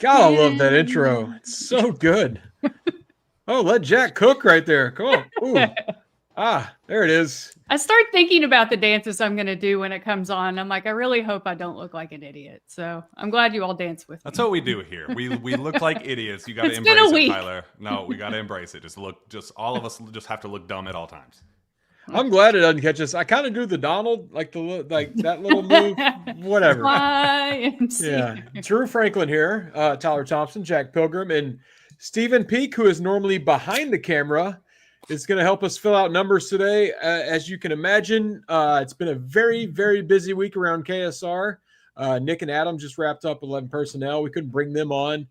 God, I love that intro. It's so good. Oh, let Jack cook right there. Come on. Ooh. There it is. I start thinking about the dances I'm going to do when it comes on. I'm like, I really hope I don't look like an idiot. So I'm glad you all dance with me. That's what we do here. We look like idiots. You got to It's been embrace a it, week. Tyler. No, we got to embrace it. All of us just have to look dumb at all times. I'm glad it doesn't catch us. I kind of do the Donald, like that little move, whatever. Yeah. Drew Franklin here, Tyler Thompson, Jack Pilgrim, and Stephen Peak, who is normally behind the camera, is going to help us fill out numbers today. As you can imagine, it's been a very, very busy week around KSR. Nick and Adam just wrapped up 11 personnel. We couldn't bring them on.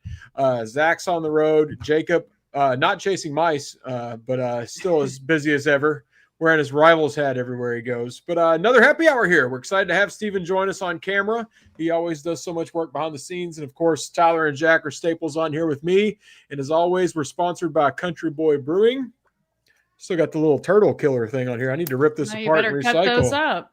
Zach's on the road. Jacob, not chasing mice, but still as busy as ever, wearing his Rivals hat everywhere he goes. But another happy hour here. We're excited to have Steven join us on camera. He always does so much work behind the scenes. And, of course, Tyler and Jack are staples on here with me. And, as always, we're sponsored by Country Boy Brewing. Still got the little turtle killer thing on here. I need to rip this apart and recycle. Cut those up.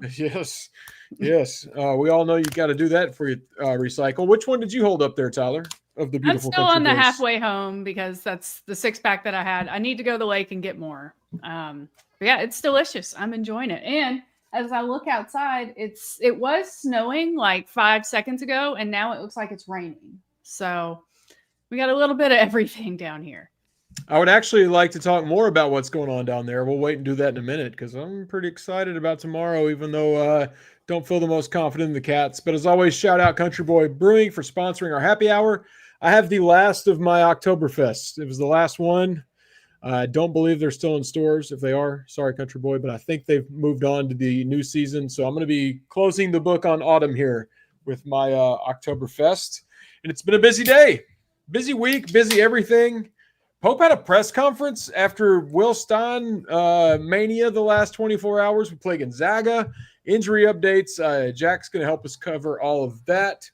Yes. We all know you got to do that for you recycle. Which one did you hold up there, Tyler? Of the beautiful. I'm still on the halfway home because that's the 6-pack that I had. I need to go to the lake and get more. But yeah, it's delicious. I'm enjoying it. And as I look outside, it was snowing like 5 seconds ago, and now it looks like it's raining. So we got a little bit of everything down here. I would actually like to talk more about what's going on down there. We'll wait and do that in a minute because I'm pretty excited about tomorrow, even though don't feel the most confident in the Cats. But as always, shout out Country Boy Brewing for sponsoring our happy hour. I have the last of my Oktoberfest. It was the last one. I don't believe they're still in stores. If they are, sorry, Country Boy, but I think they've moved on to the new season. So I'm going to be closing the book on autumn here with my Oktoberfest. And it's been a busy day, busy week, busy everything. Pope had a press conference after Will Stein mania the last 24 hours. We play Gonzaga. Injury updates. Jack's going to help us cover all of that.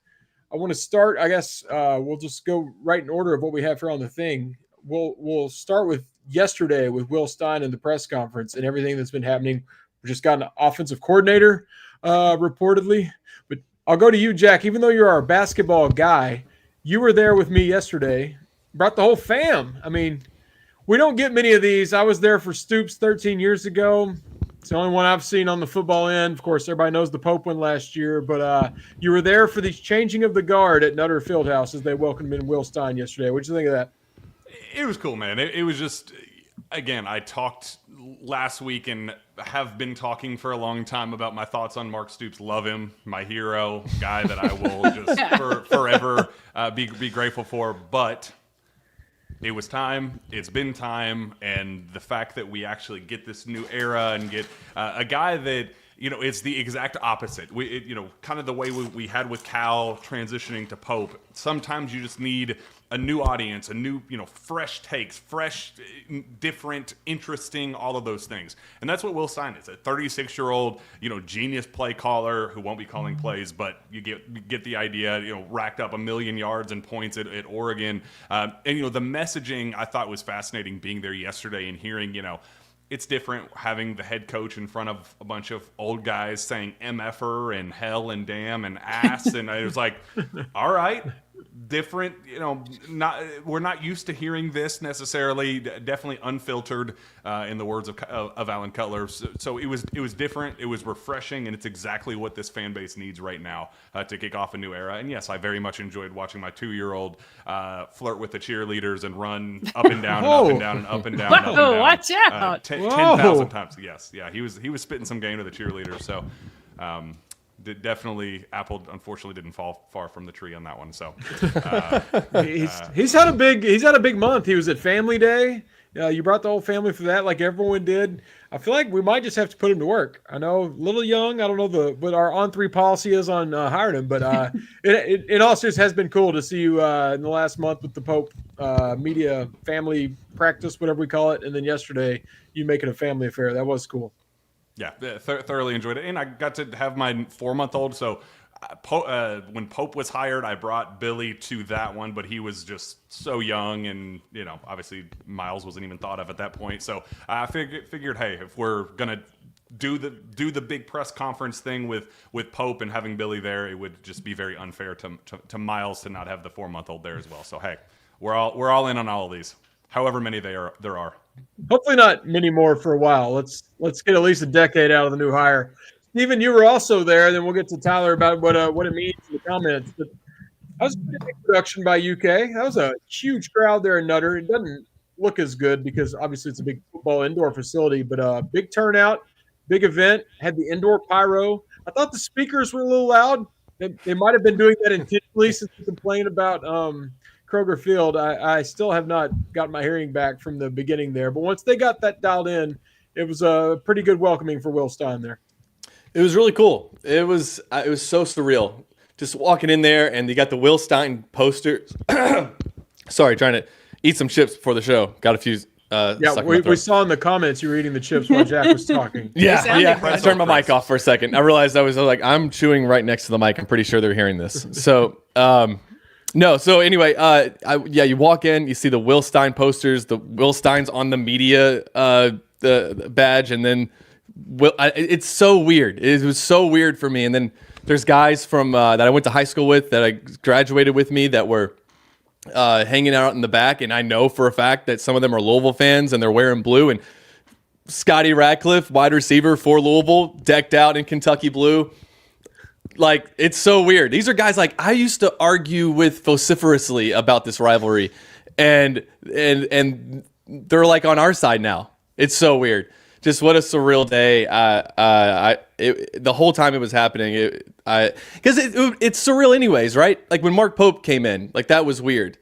I want to start, I guess we'll just go right in order of what we have here on the thing. We'll start with yesterday with Will Stein and the press conference and everything that's been happening. We just got an offensive coordinator reportedly. But I'll go to you, Jack. Even though you're our basketball guy, you were there with me yesterday. Brought the whole fam. I mean, we don't get many of these. I was there for Stoops 13 years ago. It's the only one I've seen on the football end. Of course, everybody knows the Pope win last year, but you were there for the changing of the guard at Nutter Fieldhouse as they welcomed in Will Stein yesterday. What'd you think of that? It was cool, man. It was just, again, I talked last week and have been talking for a long time about my thoughts on Mark Stoops. Love him, my hero, guy that I will just forever be grateful for. But it was time. It's been time. And the fact that we actually get this new era and get a guy that, it's the exact opposite. Kind of the way we had with Cal transitioning to Pope. Sometimes you just need a new audience, a new, fresh takes, fresh, different, interesting, all of those things. And that's what Will Stein is, a 36-year-old, genius play caller who won't be calling plays, but you get the idea, racked up 1 million yards and points at Oregon. And, the messaging I thought was fascinating being there yesterday and hearing, it's different having the head coach in front of a bunch of old guys saying MFer and hell and damn and ass. And I was like, all right, different, we're not used to hearing this necessarily, definitely unfiltered in the words of Alan Cutler. So it was different. It was refreshing. And it's exactly what this fan base needs right now to kick off a new era. And yes, I very much enjoyed watching my 2-year-old flirt with the cheerleaders and run up and down and up and down and up and down. Whoa, and up and down. watch out. 10,000 times. Yes. Yeah. He was spitting some game to the cheerleaders. So, definitely, Apple unfortunately didn't fall far from the tree on that one. So he's had a big month. He was at Family Day. You brought the whole family for that, like everyone did. I feel like we might just have to put him to work. I know, a little young. I don't know what our on-3 policy is on hiring him, but it also has been cool to see you in the last month with the Pope media family practice, whatever we call it, and then yesterday you make it a family affair. That was cool. Yeah, thoroughly enjoyed it. And I got to have my 4-month-old. So when Pope was hired, I brought Billy to that one, but he was just so young. And, obviously Miles wasn't even thought of at that point. So I figured, hey, if we're going to do the big press conference thing with Pope and having Billy there, it would just be very unfair to Miles to not have the 4-month-old there as well. So hey, we're all in on all of these, however many there are. Hopefully not many more for a while. Let's get at least a decade out of the new hire. Steven, you were also there. Then we'll get to Tyler about what it means in the comments. But that was a pretty big production by UK. That was a huge crowd there in Nutter. It doesn't look as good because obviously it's a big football indoor facility, but big turnout, big event. Had the indoor pyro. I thought the speakers were a little loud. They might have been doing that intentionally since we complained about Kroger Field. I still have not gotten my hearing back from the beginning there, but once they got that dialed in, it was a pretty good welcoming for Will Stein there. It was really cool. It was so surreal. Just walking in there, and you got the Will Stein posters. Sorry, trying to eat some chips before the show. Got a few. We saw in the comments you were eating the chips while Jack was talking. Yeah. I turned my mic off for a second. I realized I was like, I'm chewing right next to the mic. I'm pretty sure they're hearing this. So, no. So anyway, you walk in, you see the Will Stein posters. The Will Stein's on the media the badge, and then it's so weird. It was so weird for me. And then there's guys from that I went to high school with, that I graduated with me, that were hanging out in the back, and I know for a fact that some of them are Louisville fans, and they're wearing blue. And Scotty Ratcliffe, wide receiver for Louisville, decked out in Kentucky blue. Like, it's so weird. These are guys like I used to argue with vociferously about this rivalry, and they're like on our side now. It's so weird. Just what a surreal day. The whole time it was happening, because it's surreal anyways, right? Like when Mark Pope came in, like that was weird.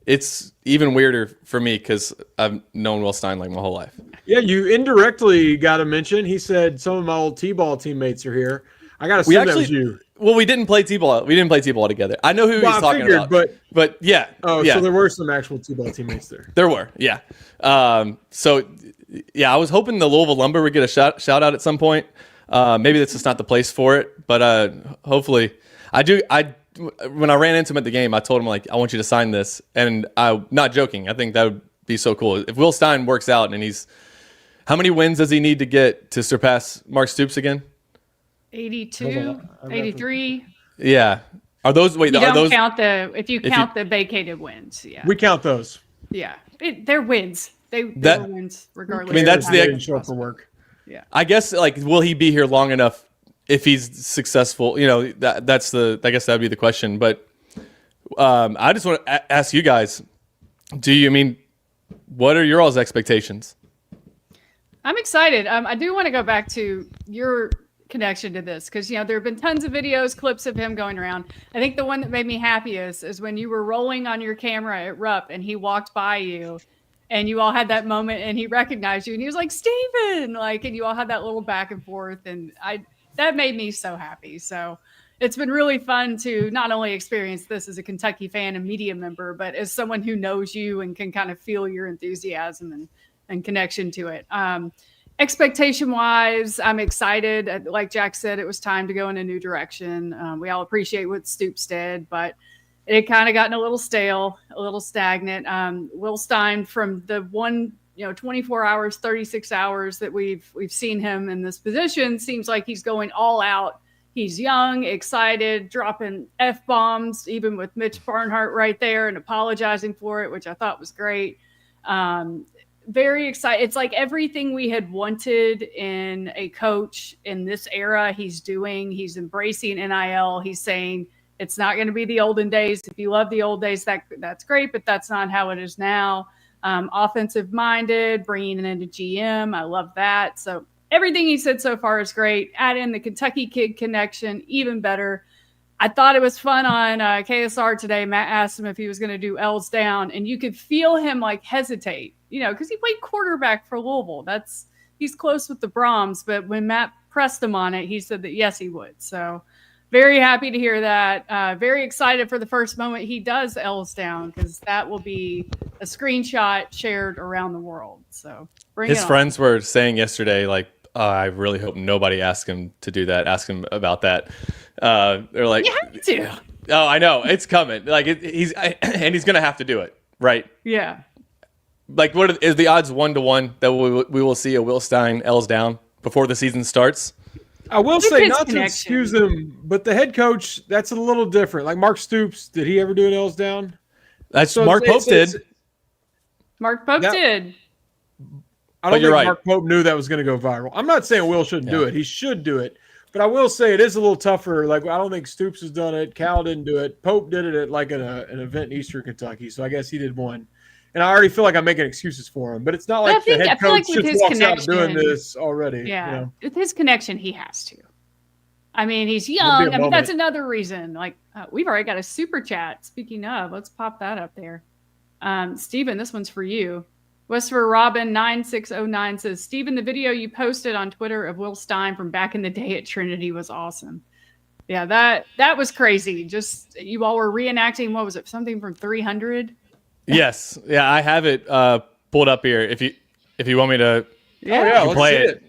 It's even weirder for me because I've known Will Stein like my whole life. Yeah, you indirectly got to mention. He said some of my old T-ball teammates are here. I got to assume that was you. Well, we didn't play T-ball. We didn't play T-ball together. I know who he's talking about. But yeah. Oh, yeah. So there were some actual T-ball teammates there. There were, yeah. So yeah, I was hoping the Louisville Lumber would get a shout out at some point. Maybe that's just not the place for it, but hopefully I do. When I ran into him at the game, I told him, like, I want you to sign this, and I'm not joking. I think that would be so cool if Will Stein works out. And how many wins does he need to get to surpass Mark Stoops again? 82, 83. Yeah. Are those you don't count the vacated wins? Yeah, we count those. Yeah, they're wins. They were wins regardless. I mean, that's the show up for work. Yeah. I guess, like, will he be here long enough if he's successful? You know, I guess that would be the question. But I just want to ask you guys, what are your all's expectations? I'm excited. I do want to go back to your connection to this, because there have been tons of videos, clips of him going around. I think the one that made me happiest is when you were rolling on your camera at Rupp and he walked by you, and you all had that moment, and he recognized you, and he was like, Steven, and you all had that little back and forth, and that made me so happy. So it's been really fun to not only experience this as a Kentucky fan and media member, but as someone who knows you and can kind of feel your enthusiasm and connection to it. Expectation wise, I'm excited. Like Jack said, it was time to go in a new direction. We all appreciate what Stoops did, but it kind of gotten a little stale, a little stagnant. Will Stein, from the 24 hours, 36 hours that we've seen him in this position, seems like he's going all out. He's young, excited, dropping F-bombs, even with Mitch Barnhart right there and apologizing for it, which I thought was great. Very excited. It's like everything we had wanted in a coach in this era, he's doing. He's embracing NIL. He's saying it's not going to be the olden days. If you love the old days, that's great, but that's not how it is now. Offensive minded, bringing in a GM. I love that. So everything he said so far is great. Add in the Kentucky kid connection, even better. I thought it was fun on KSR today. Matt asked him if he was going to do L's down, and you could feel him hesitate, because he played quarterback for Louisville. He's close with the Brahms, but when Matt pressed him on it, he said that yes, he would. So very happy to hear that. Very excited for the first moment he does L's down, because that will be a screenshot shared around the world. So his friends were saying yesterday, I really hope nobody asks him to do that. Ask him about that. They're like, you have to. Oh, I know it's coming. He's going to have to do it, right? Yeah. What is the odds 1-to-1 that we will see a Will Stein L's down? before the season starts. I will say, his not to excuse him, but the head coach, that's a little different. Like Mark Stoops, did he ever do an L's down? That's Mark Pope did. Mark Pope did. I don't you're think right. Mark Pope knew that was going to go viral. I'm not saying Will shouldn't do it. He should do it. But I will say it is a little tougher. Like, I don't think Stoops has done it. Cal didn't do it. Pope did it at like an event in Eastern Kentucky. So I guess he did one. And I already feel like I'm making excuses for him. But it's not like the head coach just walks out doing this already. Yeah. You know? With his connection, he has to. I mean, he's young. I mean, that's another reason. Like, we've already got a super chat. Speaking of, let's pop that up there. Steven, this one's for you. Westford Robin 9609 says, Steven, the video you posted on Twitter of Will Stein from back in the day at Trinity was awesome. Yeah, that was crazy. Just you all were reenacting, what was it, something from 300? Yes. Yeah, I have it pulled up here. If you want me to let's play see it.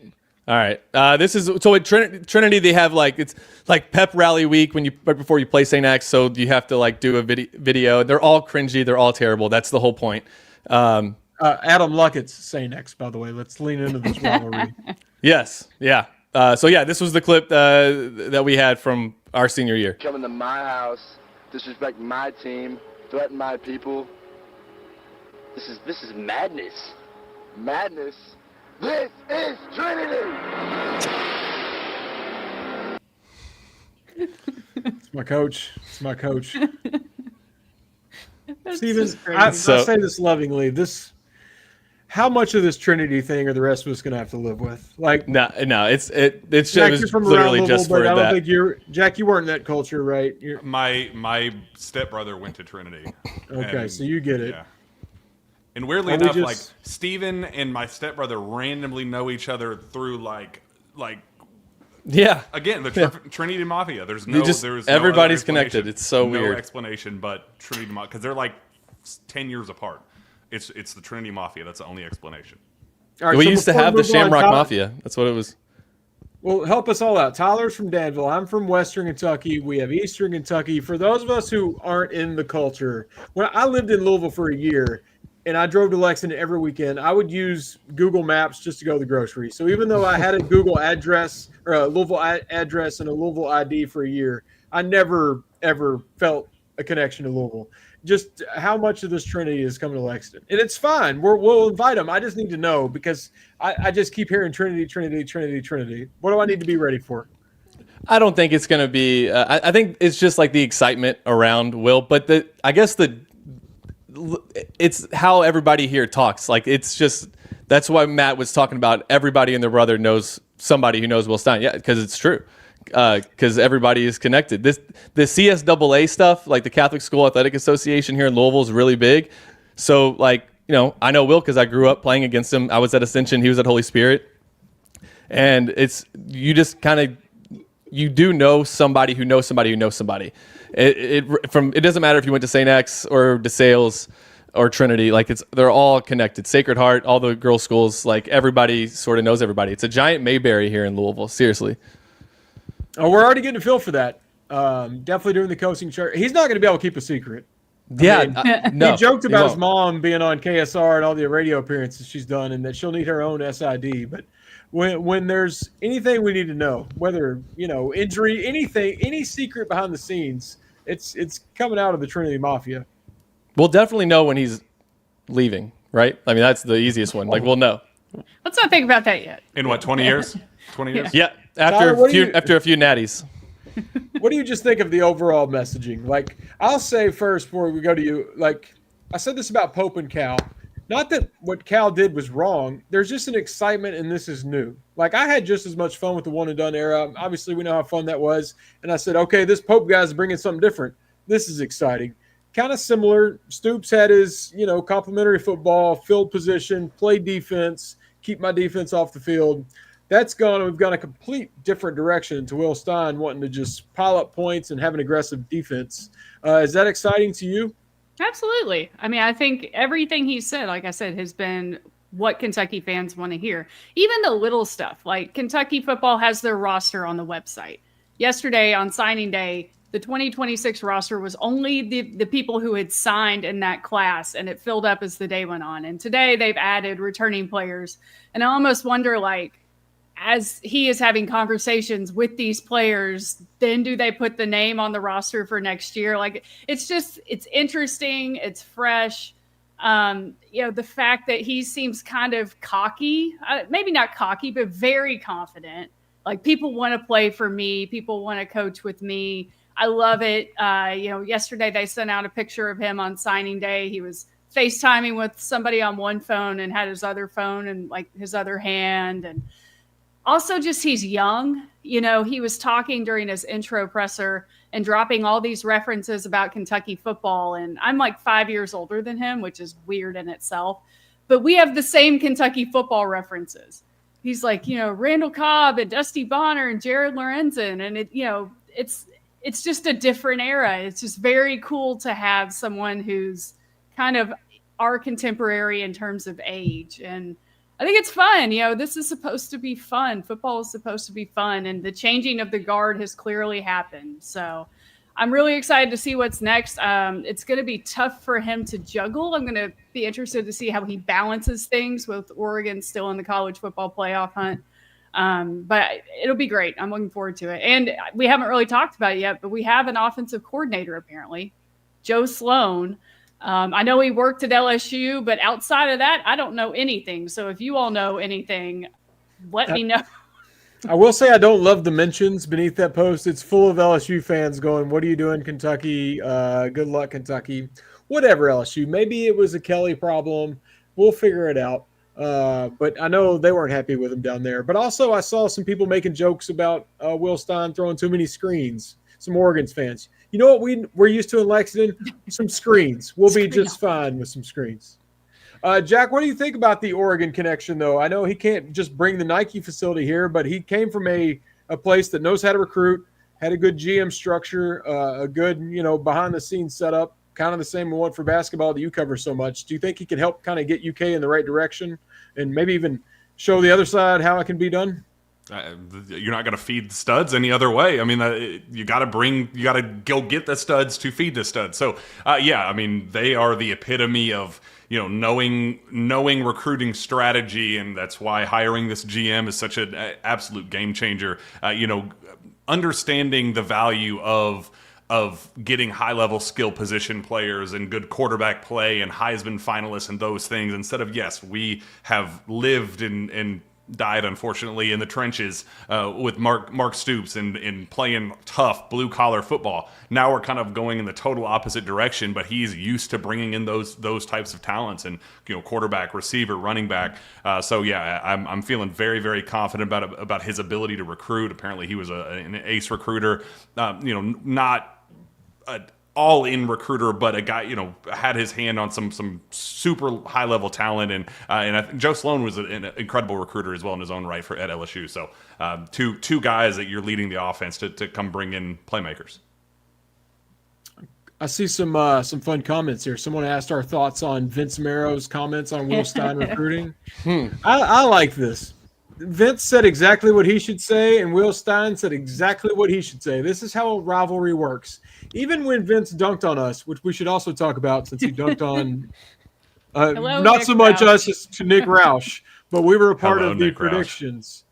All right. This is so at Trinity they have it's like pep rally week right before you play St. X, so you have to like do a video. They're all cringy, they're all terrible. That's the whole point. Adam Luckett's St. X, by the way. Let's lean into this rivalry. Yes. Yeah. So this was the clip that we had from our senior year. Coming to my house, disrespect my team, threaten my people. This is madness. Madness. This is Trinity. It's my coach. It's my coach. Steven, I say this lovingly. How much of this Trinity thing are the rest of us going to have to live with? Like, no, it's just Jack, it was from literally Louisville, just for I don't that. think Jack. You weren't in that culture, right? My stepbrother went to Trinity. Okay, so you get it. Yeah. And weirdly enough, like Steven and my stepbrother randomly know each other through like yeah. Again, the Trinity Mafia. There's everybody's connected. It's so weird. No explanation, but Trinity Mafia, because they're like 10 years apart. It's the Trinity Mafia. That's the only explanation. All right, we so used to have the Shamrock Mafia. That's what it was. Well, help us all out. Tyler's from Danville. I'm from Western Kentucky. We have Eastern Kentucky. For those of us who aren't in the culture, when I lived in Louisville for a year, and I drove to Lexington every weekend, I would use Google Maps just to go to the grocery. So even though I had a Google address or a Louisville address and a Louisville ID for a year, I never, ever felt a connection to Louisville. Just how much of this Trinity is coming to Lexington. And it's fine. We'll invite them. I just need to know because I just keep hearing Trinity, Trinity, Trinity, Trinity. What do I need to be ready for? I don't think it's going to be I think it's just like the excitement around Will. But it's how everybody here talks. Like it's just that's why Matt was talking about everybody and their brother knows somebody who knows Will Stein. Yeah, because it's true. Because everybody is connected. The CSAA stuff, like the Catholic School Athletic Association here in Louisville, is really big. So, like, I know Will because I grew up playing against him. I was at Ascension, he was at Holy Spirit, and you just kind of you do know somebody who knows somebody who knows somebody. It doesn't matter if you went to St. X or DeSales or Trinity, like they're all connected. Sacred Heart, all the girls' schools, like everybody sort of knows everybody. It's a giant Mayberry here in Louisville, seriously. Oh, we're already getting a feel for that. Definitely during the coaching chart. He's not going to be able to keep a secret. No. He joked about his mom being on KSR and all the radio appearances she's done and that she'll need her own SID. But when there's anything we need to know, whether, injury, anything, any secret behind the scenes, it's coming out of the Trinity Mafia. We'll definitely know when he's leaving, right? I mean, that's the easiest one. Like, we'll know. Let's not think about that yet. In what, 20 years? 20 years? Yeah, after a few natties. What do you just think of the overall messaging? Like, I'll say first before we go to you, like, I said this about Pope and Cal. Not that what Cal did was wrong. There's just an excitement, and this is new. Like, I had just as much fun with the one-and-done era. Obviously, we know how fun that was. And I said, okay, this Pope guy's bringing something different. This is exciting. Kind of similar. Stoops had his, complimentary football, field position, play defense, keep my defense off the field. That's gone. We've gone a complete different direction to Will Stein wanting to just pile up points and have an aggressive defense. Is that exciting to you? Absolutely. I mean, I think everything he said, like I said, has been what Kentucky fans want to hear. Even the little stuff, like Kentucky football has their roster on the website. Yesterday on signing day, the 2026 roster was only the people who had signed in that class, and it filled up as the day went on. And today they've added returning players. And I almost wonder, like, as he is having conversations with these players, then do they put the name on the roster for next year? Like, it's interesting. It's fresh. The fact that he seems kind of cocky, maybe not cocky, but very confident. Like, people want to play for me. People want to coach with me. I love it. Yesterday they sent out a picture of him on signing day. He was FaceTiming with somebody on one phone and had his other phone and like his other hand. And also just he's young. He was talking during his intro presser and dropping all these references about Kentucky football. And I'm like 5 years older than him, which is weird in itself. But we have the same Kentucky football references. He's like, Randall Cobb and Dusty Bonner and Jared Lorenzen. And it's just a different era. It's just very cool to have someone who's kind of our contemporary in terms of age. And I think it's fun. This is supposed to be fun. Football is supposed to be fun. And the changing of the guard has clearly happened. So I'm really excited to see what's next. It's going to be tough for him to juggle. I'm going to be interested to see how he balances things with Oregon still in the college football playoff hunt. But it'll be great. I'm looking forward to it. And we haven't really talked about it yet, but we have an offensive coordinator, apparently, Joe Sloan. I know he worked at LSU, but outside of that, I don't know anything. So if you all know anything, let me know. I will say I don't love the mentions beneath that post. It's full of LSU fans going, "What are you doing, Kentucky? Good luck, Kentucky." Whatever, LSU. Maybe it was a Kelly problem. We'll figure it out. But I know they weren't happy with him down there. But also I saw some people making jokes about Will Stein throwing too many screens. Some Oregon's fans. You know what we're used to in Lexington? Some screens. We'll be just fine with some screens. Jack, what do you think about the Oregon connection, though? I know he can't just bring the Nike facility here, but he came from a place that knows how to recruit, had a good GM structure, a good, behind-the-scenes setup, kind of the same one for basketball that you cover so much. Do you think he could help kind of get UK in the right direction and maybe even show the other side how it can be done? You're not going to feed the studs any other way. I mean, you got to go get the studs to feed the studs. So, they are the epitome of, knowing recruiting strategy. And that's why hiring this GM is such an absolute game changer. Understanding the value of getting high-level skill position players and good quarterback play and Heisman finalists and those things, instead of, yes, we have lived and died, unfortunately, in the trenches with Mark Stoops and playing tough blue-collar football. Now we're kind of going in the total opposite direction, but he's used to bringing in those types of talents and, quarterback, receiver, running back. I'm feeling very, very confident about his ability to recruit. Apparently he was an ace recruiter, not all-in recruiter, but a guy, had his hand on some super high-level talent, and I think Joe Sloan was an incredible recruiter as well in his own right at LSU. So two guys that you're leading the offense to come bring in playmakers. I see some fun comments here. Someone asked our thoughts on Vince Marrow's comments on Will Stein recruiting. I like this. Vince said exactly what he should say, and Will Stein said exactly what he should say. This is how a rivalry works. Even when Vince dunked on us, which we should also talk about since he dunked on not Nick so much Roush. us as to Nick Roush, but we were a part Hello, of the Nick Roush. predictions.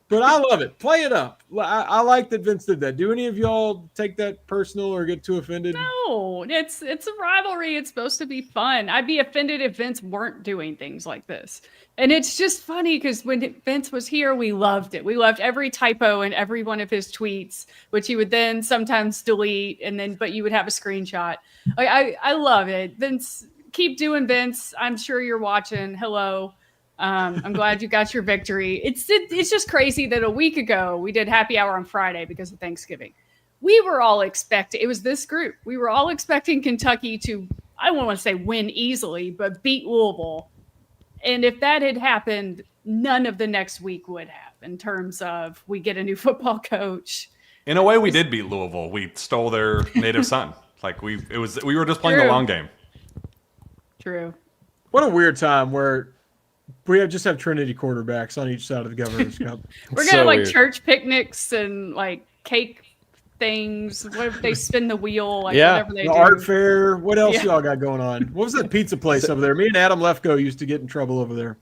But I love it. Play it up. I like that Vince did that. Do any of y'all take that personal or get too offended? No, it's a rivalry. It's supposed to be fun. I'd be offended if Vince weren't doing things like this. And it's just funny because when Vince was here, we loved it. We loved every typo in every one of his tweets, which he would then sometimes delete, but you would have a screenshot. I love it. Vince, keep doing Vince. I'm sure you're watching. Hello. I'm glad you got your victory. It's just crazy that a week ago we did happy hour on Friday because of Thanksgiving. We were all expecting, it was this group. We were all expecting Kentucky to, I don't want to say win easily, but beat Louisville. And if that had happened, none of the next week would have in terms of we get a new football coach. In a way, we did beat Louisville. We stole their native son. We were just playing the long game. True. What a weird time where we just have Trinity quarterbacks on each side of the Governor's Cup. We're So gonna like weird. church picnics and like cake things. What if they spin the wheel? Like Yeah. whatever they The do. art fair. What else Yeah. y'all got going on? What was that pizza place over there? Me and Adam Lefko used to get in trouble over there.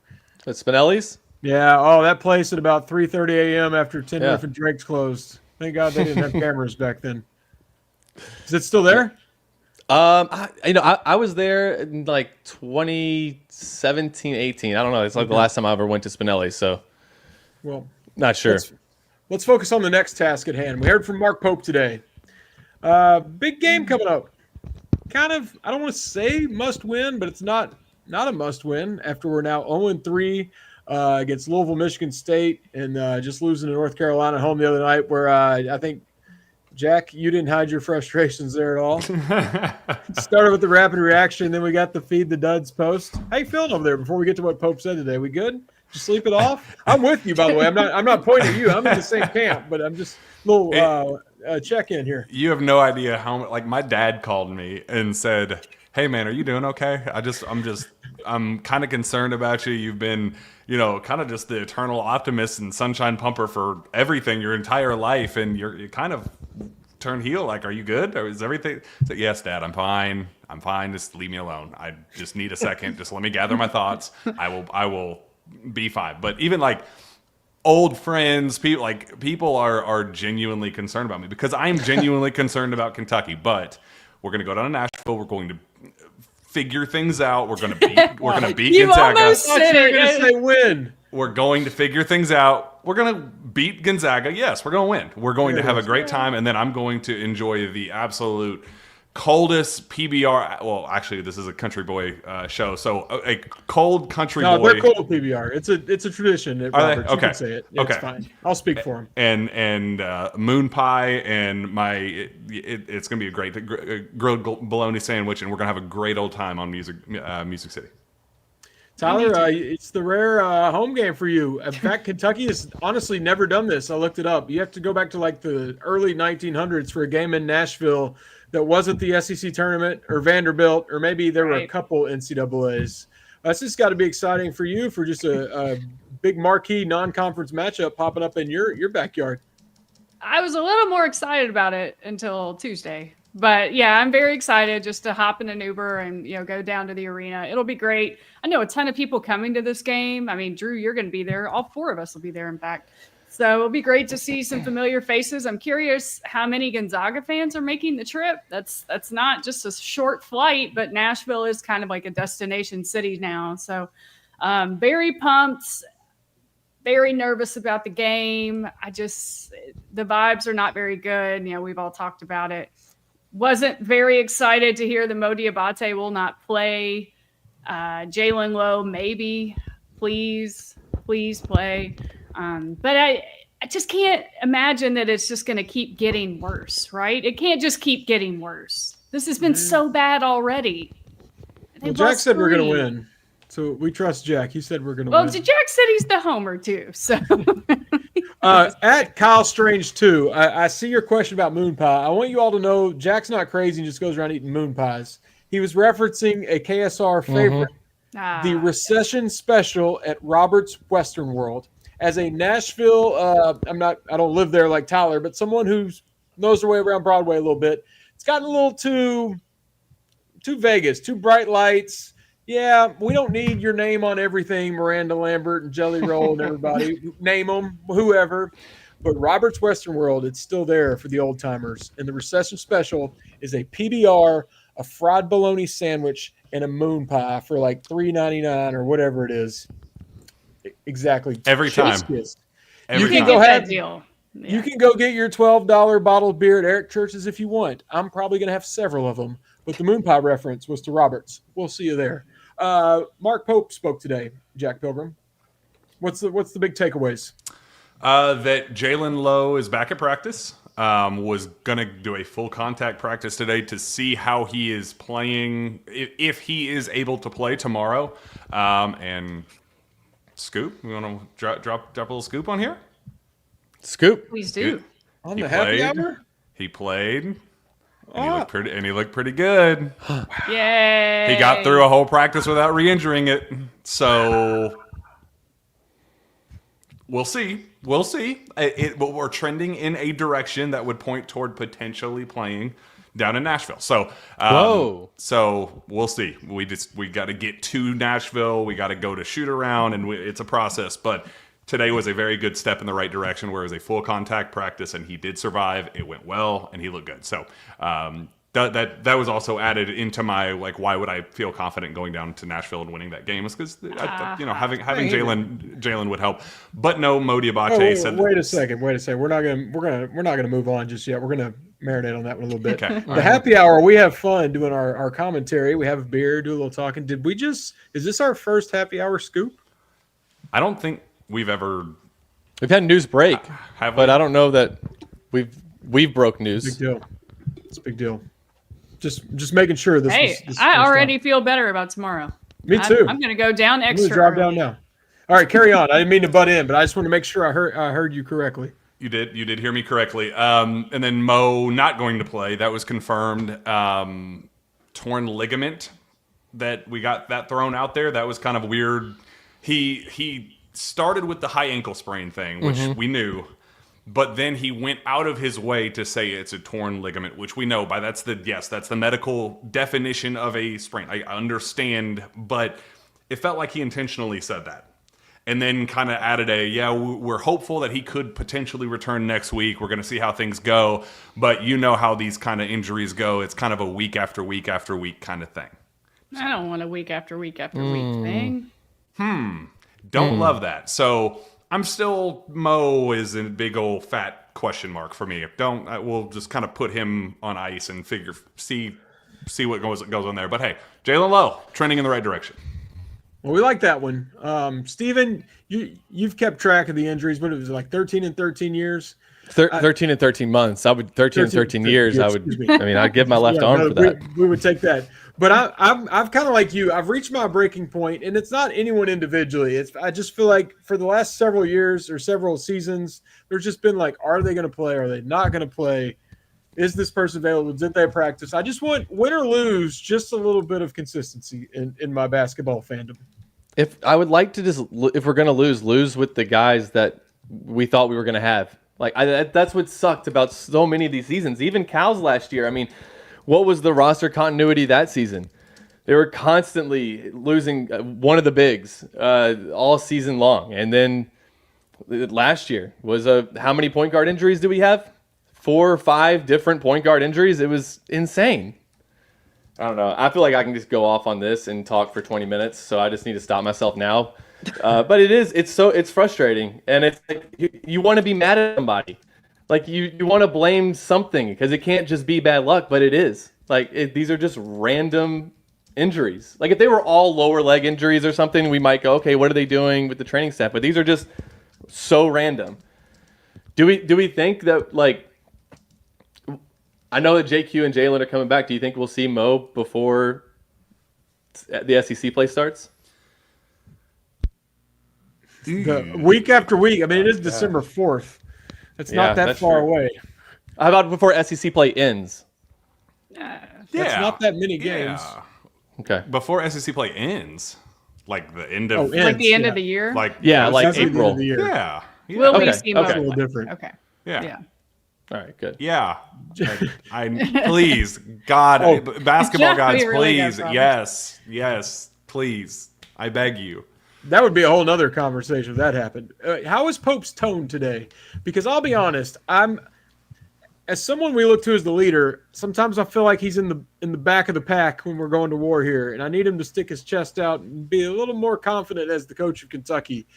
Spinelli's? Yeah. Oh, that place at about 3:30 a.m. after Tenerife Yeah. and Drake's closed. Thank God they didn't have cameras back then. Is it still there? I was there in like 2017, 18. I don't know. It's like the last time I ever went to Spinelli, so Well, not sure. let's focus on the next task at hand. We heard from Mark Pope today. Big game coming up. Kind of, I don't want to say must win, but it's not a must win after we're now 0-3 against Louisville, Michigan State, and just losing to North Carolina at home the other night, where I think, Jack, you didn't hide your frustrations there at all. Started with the rapid reaction, then we got the feed the duds post. How you feeling over there before we get to what Pope said today? We good? Did you sleep it off? I'm with you, by the way. I'm not pointing at you. I'm in the same camp, but I'm just a little check in here. You have no idea how, like, my dad called me and said, "Hey man, are you doing okay? I'm kind of concerned about you. You've been, kind of just the eternal optimist and sunshine pumper for everything your entire life, and you kind of turned heel. Like, are you good? Or is everything?" I said, "Yes, Dad, I'm fine. I'm fine. Just leave me alone. I just need a second. Just let me gather my thoughts. I will be fine." But even like old friends, people are genuinely concerned about me because I'm genuinely concerned about Kentucky. But we're going to go down to Nashville. We're going to figure things out. We're going to beat You Gonzaga. almost I thought you were going to say win. We're going to figure things out. We're going to beat Gonzaga. Yes, we're going to win. We're going to have a great time, and then I'm going to enjoy the absolute coldest PBR. Well, actually, this is a country boy show, so a cold country boy. No, they're cold PBR. It's a tradition. At Are they? Roberts. You Okay. can say it. Yeah, Okay. It's fine. I'll speak for him. And moon pie and it's going to be a great grilled bologna sandwich, and we're going to have a great old time on Music City. Tyler, it's the rare home game for you. In fact, Kentucky has honestly never done this. I looked it up. You have to go back to like the early 1900s for a game in Nashville that wasn't the SEC tournament or Vanderbilt, or maybe there were a couple NCAAs. That's just got to be exciting for you for just a big marquee non-conference matchup popping up in your backyard. I was a little more excited about it until Tuesday. But yeah, I'm very excited just to hop in an Uber and go down to the arena. It'll be great. I know a ton of people coming to this game. I mean, Drew, you're going to be there. All four of us will be there, in fact. So it'll be great to see some familiar faces. I'm curious how many Gonzaga fans are making the trip. That's not just a short flight, but Nashville is kind of like a destination city now. So very pumped, very nervous about the game. The vibes are not very good. We've all talked about it. Wasn't very excited to hear that Mo Diabate will not play. Jalen Lowe, maybe. Please play. But I just can't imagine that it's just going to keep getting worse, right? It can't just keep getting worse. This has been so bad already. Well, Jack said we're going to win. So we trust Jack. He said we're going to win. Well, Jack said he's the homer too. So at Kyle Strange 2, I see your question about moon pie. I want you all to know Jack's not crazy and just goes around eating moon pies. He was referencing a KSR favorite, the Recession Special at Roberts Western World. As a Nashville, I don't live there like Tyler, but someone who knows their way around Broadway a little bit. It's gotten a little too Vegas, too bright lights. Yeah, we don't need your name on everything, Miranda Lambert and Jelly Roll and everybody. Name them, whoever. But Roberts Western World, it's still there for the old timers. And the Recession Special is a PBR, a fried bologna sandwich, and a moon pie for like $3.99 or whatever it is. Exactly. Every time. You can go have that deal. Yeah. You can go get your $12 bottled beer at Eric Church's if you want. I'm probably going to have several of them. But the moon pie reference was to Roberts. We'll see you there. Mark Pope spoke today, Jack Pilgrim. What's the big takeaways? That Jalen Lowe is back at practice. Was going to do a full contact practice today to see how he is playing, if he is able to play tomorrow. And Scoop, we want to drop a little scoop on here? Scoop. Please do. On the happy hour? He played. And he looked pretty good. Yay! He got through a whole practice without re-injuring it. So we'll see. But we're trending in a direction that would point toward potentially playing down in Nashville. So, Whoa. So we'll see. We got to get to Nashville. We got to go to shoot around, and it's a process. But today was a very good step in the right direction, where it was a full contact practice, and he did survive. It went well, and he looked good. So that was also added into my, like, why would I feel confident going down to Nashville and winning that game? Is because having Jalen would help. But no, Mo Diabate said. Wait a second. We're not gonna move on just yet. We're gonna marinate on that one a little bit. Okay. The happy hour, we have fun doing our commentary. We have a beer, do a little talking. Is this our first happy hour scoop? I don't think we've had news break, but I don't know that we've broke news. Big deal. It's a big deal. Just making sure this. Hey, this I already feel better about tomorrow. Me too. I'm going to go down I'm extra. gonna drive down now. All right, carry on. I didn't mean to butt in, but I just want to make sure I heard you correctly. You did hear me correctly. And then Mo not going to play. That was confirmed. Torn ligament. That we got that thrown out there. That was kind of weird. He started with the high ankle sprain thing, which we knew. But then he went out of his way to say it's a torn ligament, which we know that's the medical definition of a sprain. I understand, but it felt like he intentionally said that. And then kind of added we're hopeful that he could potentially return next week. We're going to see how things go. But you know how these kind of injuries go. It's kind of a week after week after week kind of thing. I don't want a week after week after week thing. Don't love that. So I'm still, Mo is a big old fat question mark for me. We'll just kind of put him on ice and see what goes on there. But hey, Jalen Lowe trending in the right direction. Well, we like that one. Steven, you've kept track of the injuries, but it was like 13 and 13 years. 13 and 13 months. I would 13 and 13 years. I'd give my left arm for that. We would take that. But I've kind of like you. I've reached my breaking point, and it's not anyone individually. I just feel like for the last several years or several seasons, there's just been like, are they going to play? Are they not going to play? Is this person available? Did they practice? I just want, win or lose, just a little bit of consistency in my basketball fandom. If I would like to if we're going to lose with the guys that we thought we were going to have. Like that's what sucked about so many of these seasons. Even Cal's last year. I mean, what was the roster continuity that season? They were constantly losing one of the bigs all season long. And then last year was how many point guard injuries do we have? 4 or 5 different point guard injuries. It was insane. I don't know. I feel like I can just go off on this and talk for 20 minutes. So I just need to stop myself now. But it's frustrating. And it's like you want to be mad at somebody. Like you want to blame something because it can't just be bad luck, but it is. Like these are just random injuries. Like if they were all lower leg injuries or something, we might go, okay, what are they doing with the training staff? But these are just so random. Do we think that, like, I know that JQ and Jalen are coming back. Do you think we'll see Mo before the SEC play starts? Week after week. I mean, it is December 4th. It's not that far away. How about before SEC play ends? It's not that many games. Okay. Before SEC play ends, like the end of like the end of the year. like April. Yeah. Will we see Mo? That's a little different. Okay. Yeah. All right. Good. Yeah. Please, God, basketball gods, really please, yes, please, I beg you. That would be a whole nother conversation if that happened. How is Pope's tone today? Because I'll be honest, as someone we look to as the leader, sometimes I feel like he's in the back of the pack when we're going to war here, and I need him to stick his chest out and be a little more confident as the coach of Kentucky.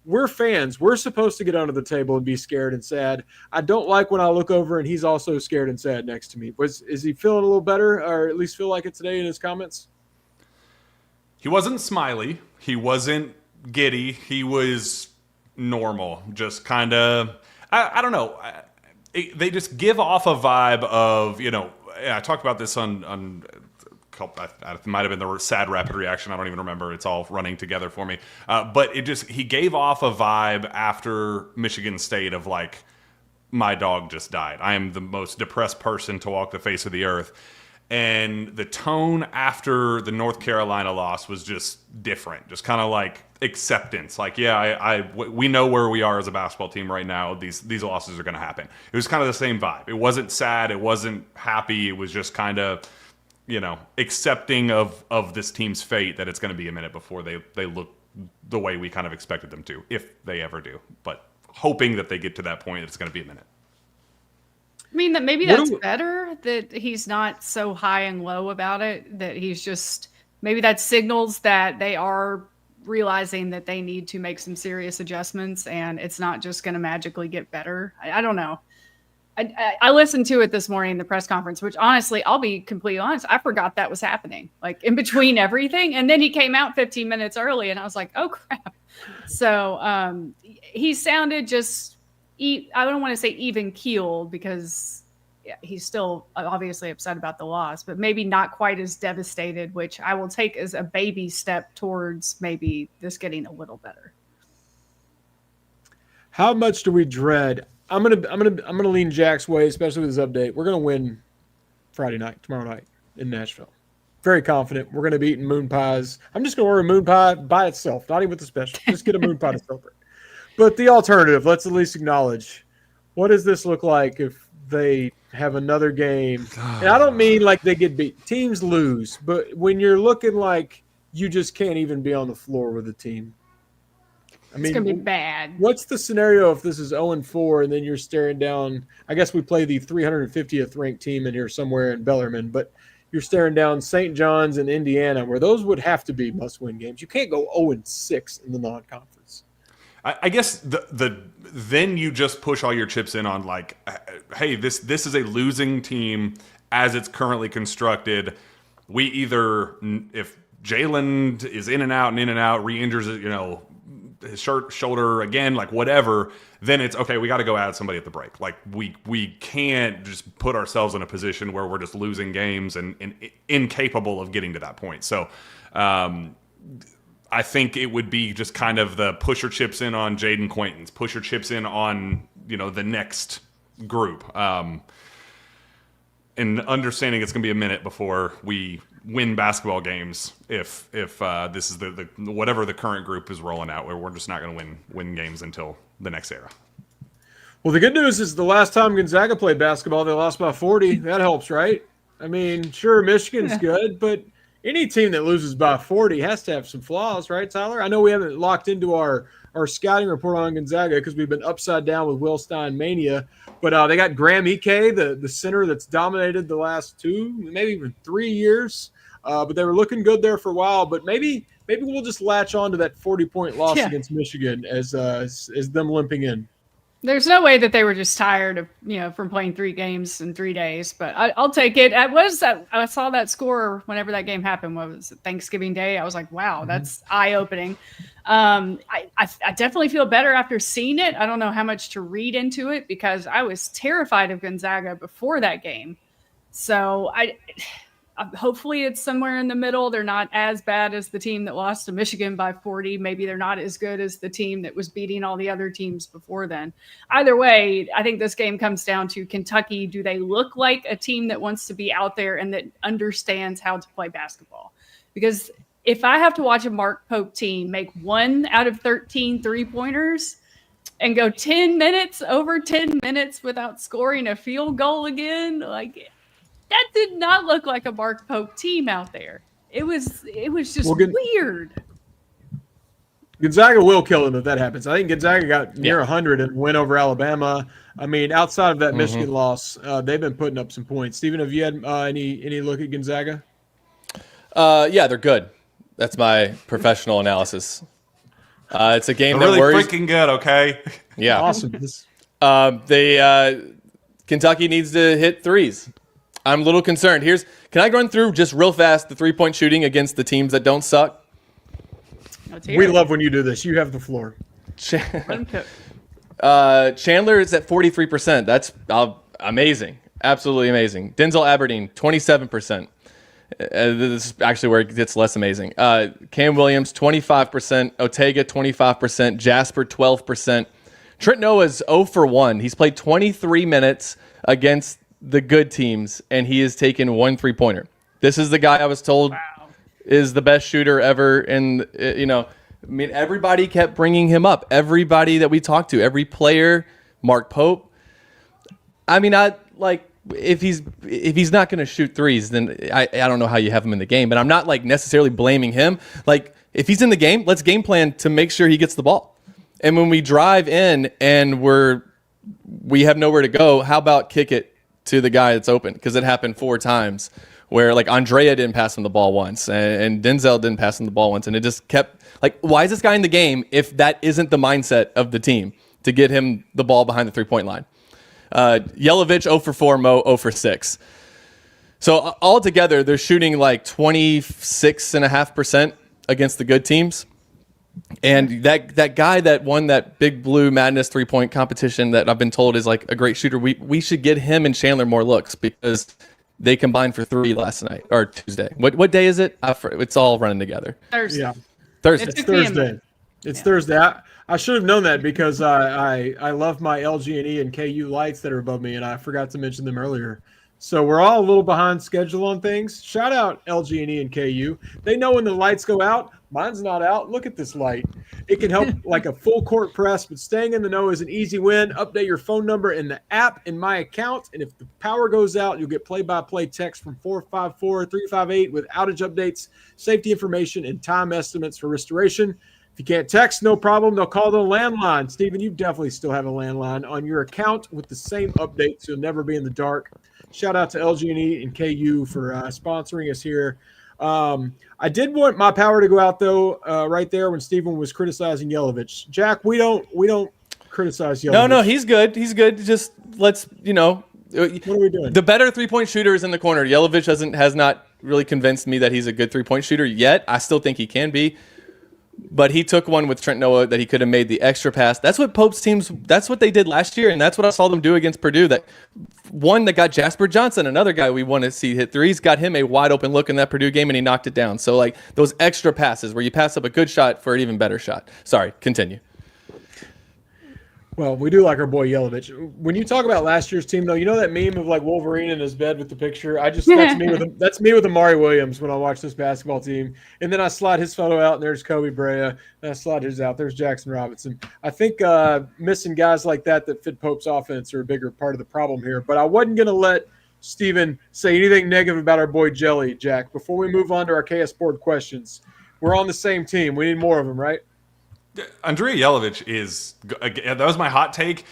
We're fans. We're supposed to get under the table and be scared and sad. I don't like when I look over and he's also scared and sad next to me. Is he feeling a little better, or at least feel like it today in his comments? He wasn't smiley. He wasn't giddy. He was normal. Just kind of, I don't know. They just give off a vibe of, I talked about this on it might have been the sad rapid reaction. I don't even remember. It's all running together for me. But he gave off a vibe after Michigan State of like, my dog just died. I am the most depressed person to walk the face of the earth. And the tone after the North Carolina loss was just different, just kind of like acceptance. Like, yeah, we know where we are as a basketball team right now. These losses are going to happen. It was kind of the same vibe. It wasn't sad. It wasn't happy. It was just kind of, accepting of this team's fate, that it's going to be a minute before they look the way we kind of expected them to, if they ever do. But hoping that they get to that point, it's going to be a minute. I mean, that maybe that's better, that he's not so high and low about it, that he's just, maybe that signals that they are realizing that they need to make some serious adjustments, and it's not just going to magically get better. I don't know. I listened to it this morning in the press conference, which honestly, I'll be completely honest, I forgot that was happening, like in between everything. And then he came out 15 minutes early and I was like, oh crap. So he sounded just, I don't want to say even keeled, because he's still obviously upset about the loss, but maybe not quite as devastated, which I will take as a baby step towards maybe this getting a little better. How much do we dread? I'm gonna lean Jack's way, especially with this update. We're gonna win tomorrow night in Nashville. Very confident. We're gonna be eating moon pies. I'm just gonna order a moon pie by itself, not even with the special. Just get a moon pie to celebrate. But the alternative, let's at least acknowledge, what does this look like if they have another game? And I don't mean like they get beat. Teams lose, but when you're looking like you just can't even be on the floor with a team. I mean, it's going to be bad. What's the scenario if this is 0-4 and then you're staring down? I guess we play the 350th ranked team in here somewhere in Bellarmine, but you're staring down St. John's and Indiana, where those would have to be must-win games. You can't go 0-6 in the non-conference. I guess then you just push all your chips in on like, hey, this is a losing team as it's currently constructed. We either, if Jalen is in and out, re-injures it, his shoulder again, like whatever, then it's okay, we got to go add somebody at the break. Like we can't just put ourselves in a position where we're just losing games and incapable of getting to that point. So I think it would be just kind of the push your chips in on Jaden Quaintance, push your chips in on the next group, and understanding it's going to be a minute before we win basketball games if this is the whatever the current group is rolling out, where we're just not going to win games until the next era. Well, the good news is the last time Gonzaga played basketball, they lost by 40. That helps, right? I mean, sure, Michigan's good, but any team that loses by 40 has to have some flaws, right, Tyler? I know we haven't locked into our scouting report on Gonzaga because we've been upside down with Will Stein mania, but they got Graham Ike, the center that's dominated the last 2, maybe even 3 years. But they were looking good there for a while. But maybe we'll just latch on to that 40-point loss against Michigan as them limping in. There's no way that they were just tired of from playing 3 games in 3 days. But I'll take it. I saw that score whenever that game happened. What was it, Thanksgiving Day? I was like, wow, that's eye-opening. I definitely feel better after seeing it. I don't know how much to read into it because I was terrified of Gonzaga before that game. So hopefully it's somewhere in the middle. They're not as bad as the team that lost to Michigan by 40. Maybe they're not as good as the team that was beating all the other teams before then. Either way, I think this game comes down to Kentucky. Do they look like a team that wants to be out there and that understands how to play basketball? Because if I have to watch a Mark Pope team make 1 out of 13 3-pointers and go over 10 minutes without scoring a field goal again, like that did not look like a Mark Pope team out there. It was just weird. Gonzaga will kill them if that happens. I think Gonzaga got near 100 and win over Alabama. I mean, outside of that Michigan loss, they've been putting up some points. Steven, have you had any look at Gonzaga? Yeah, they're good. That's my professional analysis. It's a game they're that really worries. Freaking good, okay? Yeah. Awesome. Kentucky needs to hit threes. I'm a little concerned. Can I run through just real fast the 3-point shooting against the teams that don't suck? We love when you do this. You have the floor. Chandler is at 43%. That's amazing. Absolutely amazing. Denzel Aberdeen, 27%. This is actually where it gets less amazing. Cam Williams, 25%. Otega, 25%. Jasper, 12%. Trent Noah's 0 for 1. He's played 23 minutes against the good teams, and he has taken 1 3-pointer. This is the guy I was told is the best shooter ever. And, everybody kept bringing him up. Everybody that we talked to, every player, Mark Pope. If he's not going to shoot threes, then I don't know how you have him in the game. But I'm not necessarily blaming him. If he's in the game, let's game plan to make sure he gets the ball. And when we drive in and we have nowhere to go, how about kick it to the guy that's open? Because it happened 4 times where Andrea didn't pass him the ball once and Denzel didn't pass him the ball once. And it just kept why is this guy in the game if that isn't the mindset of the team to get him the ball behind the 3-point line? Yelovich 0 for 4, Mo 0 for 6. So altogether, they're shooting 26.5% against the good teams. And that guy that won that Big Blue Madness 3-point competition that I've been told is a great shooter, we should get him and Chandler more looks because they combined for 3 last night or Tuesday. What day is it? It's all running together. Thursday. Yeah. Thursday. It's Thursday. It's Thursday. I should have known that because I love my LG&E and KU lights that are above me, and I forgot to mention them earlier. So we're all a little behind schedule on things. Shout out LG&E and KU. They know when the lights go out. Mine's not out. Look at this light. It can help like a full court press, but staying in the know is an easy win. Update your phone number in the app in my account, and if the power goes out, you'll get play-by-play text from 454-358 with outage updates, safety information, and time estimates for restoration. If you can't text, no problem. They'll call the landline. Steven, you definitely still have a landline on your account with the same updates. So you'll never be in the dark. Shout out to LG&E and KU for sponsoring us here. I did want my power to go out though, right there when Steven was criticizing Yelovich. Jack, we don't criticize Yelovich. No, he's good. He's good. Just let's, what are we doing? The better 3-point shooter is in the corner. Yelovich has not really convinced me that he's a good 3-point shooter yet. I still think he can be. But he took one with Trent Noah that he could have made the extra pass. That's what Pope's teams, that's what they did last year, and that's what I saw them do against Purdue. That one that got Jasper Johnson, another guy we want to see hit threes, got him a wide open look in that Purdue game, and he knocked it down. So, those extra passes where you pass up a good shot for an even better shot. Sorry, continue. Well, we do like our boy Yelovich. When you talk about last year's team, though, you know that meme of Wolverine in his bed with the picture. That's me with Amari Williams when I watch this basketball team. And then I slide his photo out, and there's Kobe Brea. And I slide his out. There's Jackson Robinson. I think missing guys like that fit Pope's offense are a bigger part of the problem here. But I wasn't going to let Steven say anything negative about our boy Jelly, Jack. Before we move on to our KS board questions, we're on the same team. We need more of them, right? Andrea Yelovich that was my hot take.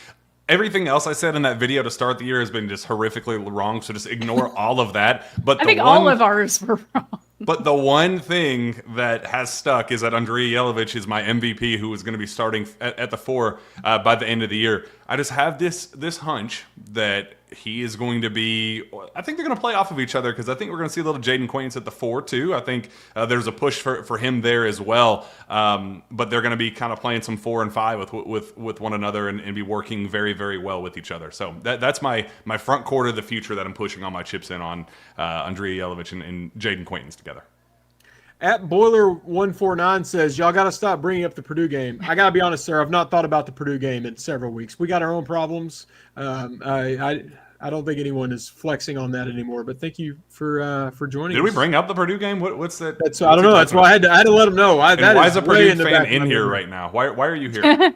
Everything else I said in that video to start the year has been just horrifically wrong, so just ignore all of that. But I think all of ours were wrong. But the one thing that has stuck is that Andrea Yelovich is my MVP who is going to be starting at the 4 by the end of the year. I just have this hunch that he is going to be – I think they're going to play off of each other because I think we're going to see a little Jaden Quaintance at the 4 too. I think there's a push for him there as well. But they're going to be kind of playing some 4 and 5 with one another and be working very, very well with each other. So that's my front court of the future that I'm pushing all my chips in on Andrea Yelovich and Jaden Quaintance together. At Boiler149 says, y'all got to stop bringing up the Purdue game. I got to be honest, sir. I've not thought about the Purdue game in several weeks. We got our own problems. I don't think anyone is flexing on that anymore, but thank you for joining us. Did we bring up the Purdue game? What's that? I don't know. That's why I had to let them know. Why is a Purdue fan in here right now? Why are you here?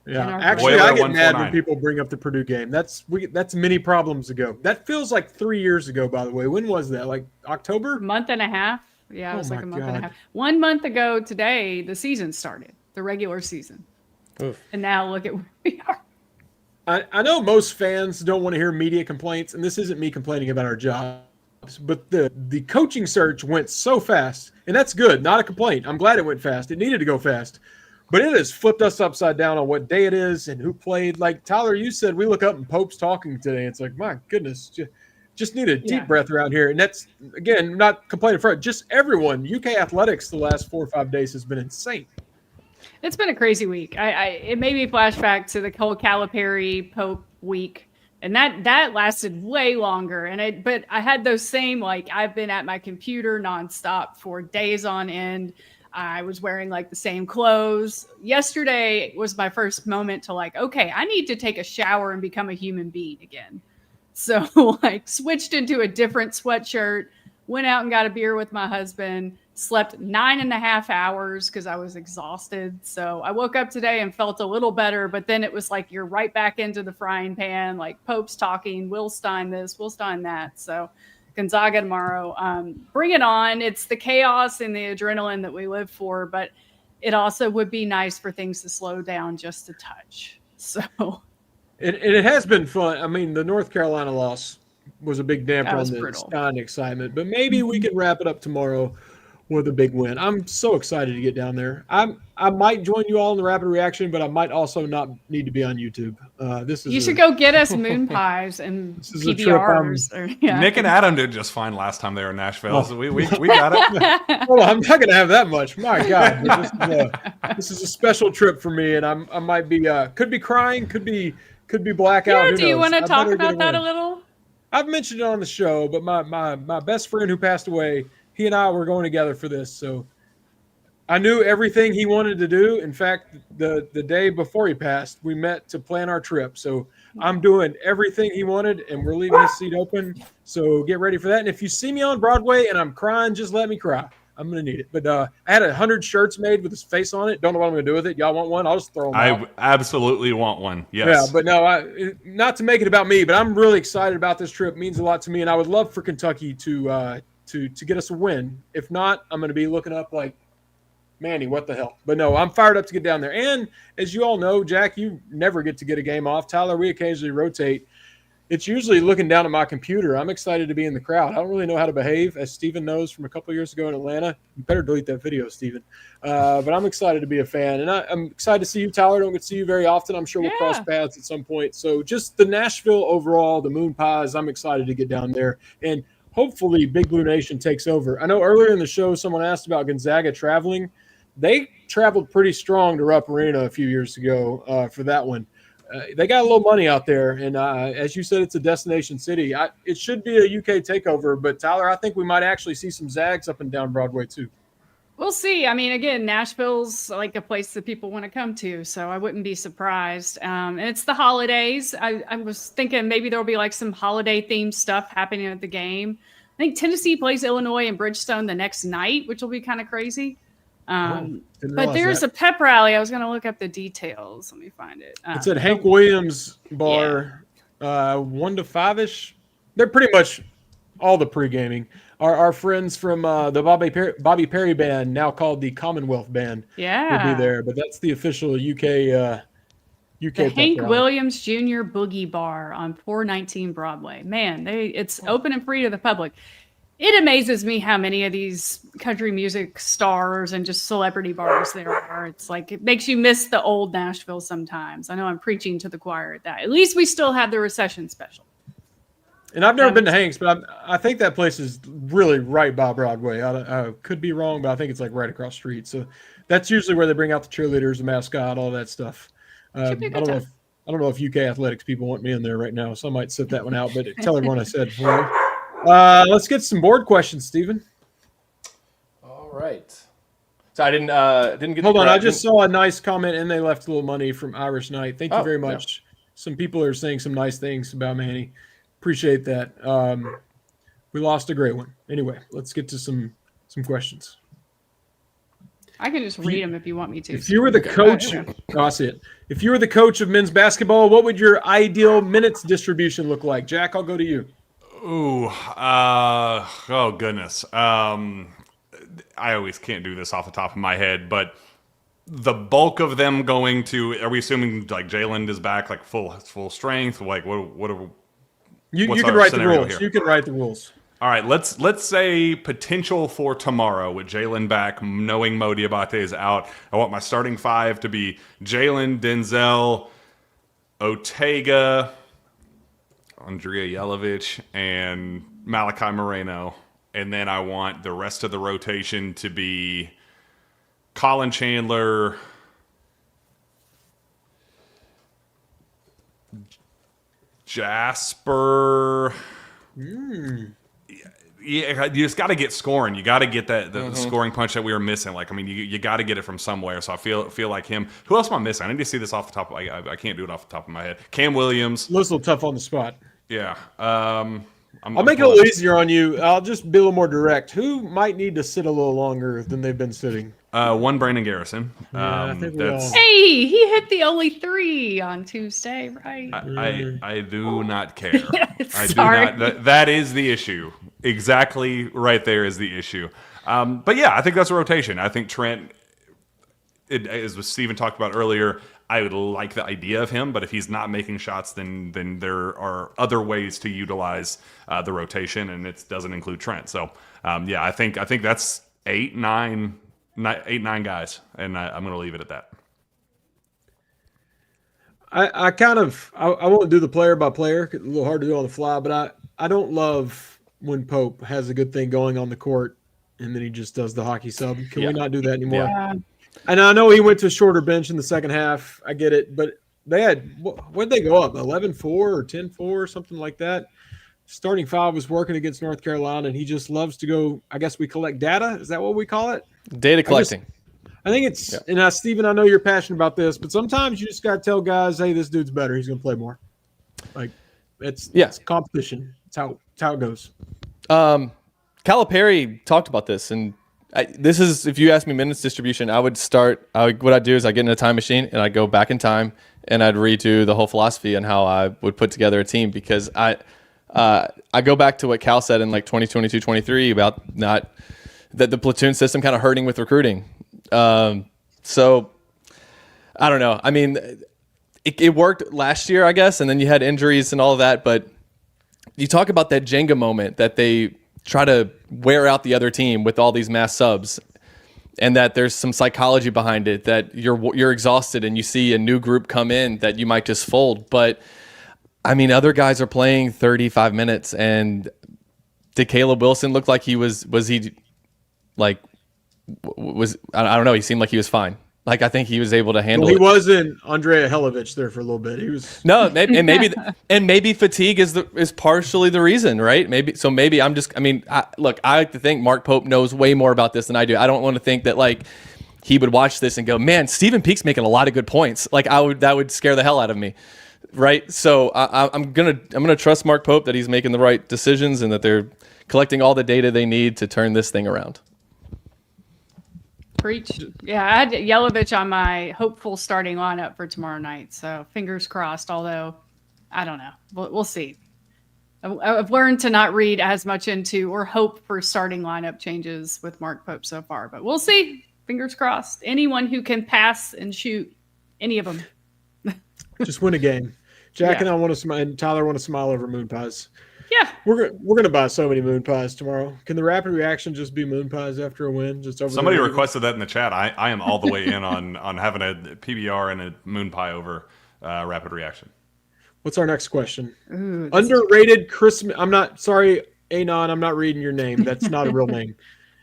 Yeah, actually, I get mad when people bring up the Purdue game. That's many problems ago. That feels like 3 years ago, by the way. When was that? Like October? Month and a half. Yeah, it was like a month and a half. 1 month ago today, the season started, the regular season. Oof. And now look at where we are. I know most fans don't want to hear media complaints, and this isn't me complaining about our jobs, but the coaching search went so fast, and that's good, not a complaint. I'm glad it went fast. It needed to go fast. But it has flipped us upside down on what day it is and who played. Like, Tyler, you said, we look up and Pope's talking today. It's like, my goodness, just need a deep breath around here. And that's, again, not complaining for it, just everyone. UK athletics the last 4 or 5 days has been insane. It's been a crazy week. It made me flashback to the whole Calipari Pope week. And that lasted way longer. But I had those same, I've been at my computer nonstop for days on end. I was wearing the same clothes. Yesterday was my first moment to okay, I need to take a shower and become a human being again. So like switched into a different sweatshirt, went out and got a beer with my husband, slept 9.5 hours because I was exhausted. So I woke up today and felt a little better, but then it was like you're right back into the frying pan, like Pope's talking, Will Stein this, Will Stein that. So Gonzaga tomorrow. Bring it on. It's the chaos and the adrenaline that we live for, but it also would be nice for things to slow down just a touch. So it has been fun. I mean, the North Carolina loss was a big damper That on was the brutal. Stein excitement, but maybe we can wrap it up tomorrow with a big win. I'm so excited to get down there. I might join you all in the rapid reaction, but I might also not need to be on YouTube. You should go get us moon pies and This is a trip PBRs. Or, yeah. Nick and Adam did just fine last time they were in Nashville, so we got it. Well, I'm not going to have that much. My God, this is a special trip for me, and I might be could be crying, could be blackout. Yeah, Who do you knows? want to I talk better get about that win. a little? I've mentioned it on the show, but my best friend who passed away, he and I were going together for this, so I knew everything he wanted to do. In fact, the day before he passed, we met to plan our trip. So I'm doing everything he wanted, and we're leaving his seat open. So get ready for that. And if you see me on Broadway and I'm crying, just let me cry. I'm going to need it. But I had 100 shirts made with his face on it. Don't know what I'm going to do with it. Y'all want one? I'll just throw them out. I absolutely want one. Yes. Yeah, but no, not to make it about me, but I'm really excited about this trip. It means a lot to me, and I would love for Kentucky to get us a win. If not, I'm going to be looking up like, Manny, what the hell? But no, I'm fired up to get down there. And as you all know, Jack, you never get to get a game off. Tyler, we occasionally rotate. It's usually looking down at my computer. I'm excited to be in the crowd. I don't really know how to behave, as Steven knows from a couple of years ago in Atlanta. You better delete that video, Steven. But I'm excited to be a fan. And I'm excited to see you, Tyler. I don't get to see you very often. I'm sure we'll cross paths at some point. So just the Nashville overall, the Moon Pies, I'm excited to get down there. And hopefully Big Blue Nation takes over. I know earlier in the show someone asked about Gonzaga traveling. They traveled pretty strong to Rupp Arena a few years ago for that one. They got a little money out there, and as you said, it's a destination city. It should be a UK takeover, but Tyler, I think we might actually see some Zags up and down Broadway too. We'll see. I mean, again, Nashville's like a place that people want to come to, so I wouldn't be surprised. And it's the holidays. I was thinking maybe there'll be like some holiday-themed stuff happening at the game. I think Tennessee plays Illinois and Bridgestone the next night, which will be kind of crazy. But there's a pep rally. I was going to look up the details. Let me find it. It's at Hank Williams Bar, 1 to 5-ish. They're pretty much all the pre-gaming. Our friends from the Bobby Perry band, now called the Commonwealth Band, will be there. But that's the official UK the Hank Williams Jr. Boogie Bar on 419 Broadway. Man, it's open and free to the public. It amazes me how many of these country music stars and just celebrity bars there are. It's like it makes you miss the old Nashville sometimes. I know I'm preaching to the choir at that. At least we still have the recession special. And I've never been to Hank's, but I think that place is really right by Broadway. I could be wrong, but I think it's like right across the street. So that's usually where they bring out the cheerleaders, the mascot, all that stuff. I don't know if UK athletics people want me in there right now, so I might sit that one out. But tell everyone I said. Let's get some board questions, Steven. All right. So I didn't get. Hold on, I just saw a nice comment, and they left a little money from Irish Knight. Thank you very much. Yeah. Some people are saying some nice things about Manny. Appreciate that. We lost a great one. Anyway, let's get to some questions. I can just read them if you want me to. If you were the coach, I see it. If you were the coach of men's basketball, what would your ideal minutes distribution look like? Jack, I'll go to you. Ooh, oh goodness. I always can't do this off the top of my head, but the bulk of them going to, are we assuming like Jalen is back, like full strength? Like what are you can write the rules. Here? You can write the rules. All right, let's say potential for tomorrow with Jalen back, knowing Mo Diabate is out. I want my starting five to be Jalen, Denzel, Otega, Andrea Yelovich, and Malachi Moreno. And then I want the rest of the rotation to be Colin Chandler, Jasper. Yeah, you just got to get scoring. You got to get the scoring punch that we were missing. Like, I mean, you got to get it from somewhere. So I feel like him. Who else am I missing? I need to see this off the top. I can't do it off the top of my head. Cam Williams. Looks a little tough on the spot. Yeah. I'll make it a little easier on you. I'll just be a little more direct. Who might need to sit a little longer than they've been sitting? One Brandon Garrison. Yeah, I think we all. Hey, he hit the only 3 on Tuesday, right? I do not care. Sorry. Do not. That is the issue. Exactly right there is the issue. But yeah, I think that's a rotation. I think Trent, as Steven talked about earlier, I would like the idea of him, but if he's not making shots, then there are other ways to utilize the rotation, and it doesn't include Trent. So yeah, I think that's 8, 9 guys, and I'm going to leave it at that. I won't do the player by player. A little hard to do on the fly, but I don't love when Pope has a good thing going on the court and then he just does the hockey sub. Can we not do that anymore? Yeah. And I know he went to a shorter bench in the second half. I get it, but they had what did they go up 11-4 or 10-4 or something like that. Starting 5 was working against North Carolina, and he just loves to go. I guess we collect data. Is that what we call it? Data collecting. I think it's, and Steven, I know you're passionate about this, but sometimes you just got to tell guys, hey, this dude's better. He's going to play more. Like, it's competition. It's how it goes. Calipari talked about this, and this is, if you ask me minutes distribution, what I'd do is I get in a time machine and I'd go back in time and I'd redo the whole philosophy and how I would put together a team, because I go back to what Cal said in like 2022-23 about that the platoon system kind of hurting with recruiting. So I don't know. I mean, it worked last year, I guess, and then you had injuries and all of that. But you talk about that Jenga moment that they try to wear out the other team with all these mass subs, and that there's some psychology behind it, that you're exhausted and you see a new group come in that you might just fold. But I mean, other guys are playing 35 minutes, and did Caleb Wilson look like he was I don't know. He seemed like he was fine. Like, I think he was able to handle it. He wasn't Andrea Helovich there for a little bit. He was maybe fatigue is partially the reason, right? Maybe I like to think Mark Pope knows way more about this than I do. I don't want to think that like he would watch this and go, man, Stephen Peake's making a lot of good points. Like that would scare the hell out of me. Right. So I'm gonna trust Mark Pope that he's making the right decisions and that they're collecting all the data they need to turn this thing around. Preach. Yeah, I had Yelovich on my hopeful starting lineup for tomorrow night. So fingers crossed, although I don't know. We'll see. I've learned to not read as much into or hope for starting lineup changes with Mark Pope so far, but we'll see. Fingers crossed. Anyone who can pass and shoot, any of them. Just win a game. Jack and I want to smile, and Tyler want to smile over moon pies. Yeah. We're gonna buy so many moon pies tomorrow. Can the rapid reaction just be moon pies after a win? Just over. Somebody requested that in the chat. I am all the way in on having a PBR and a moon pie over rapid reaction. What's our next question? Ooh, Underrated Christmas. I'm not sorry, Anon. I'm not reading your name. That's not a real name.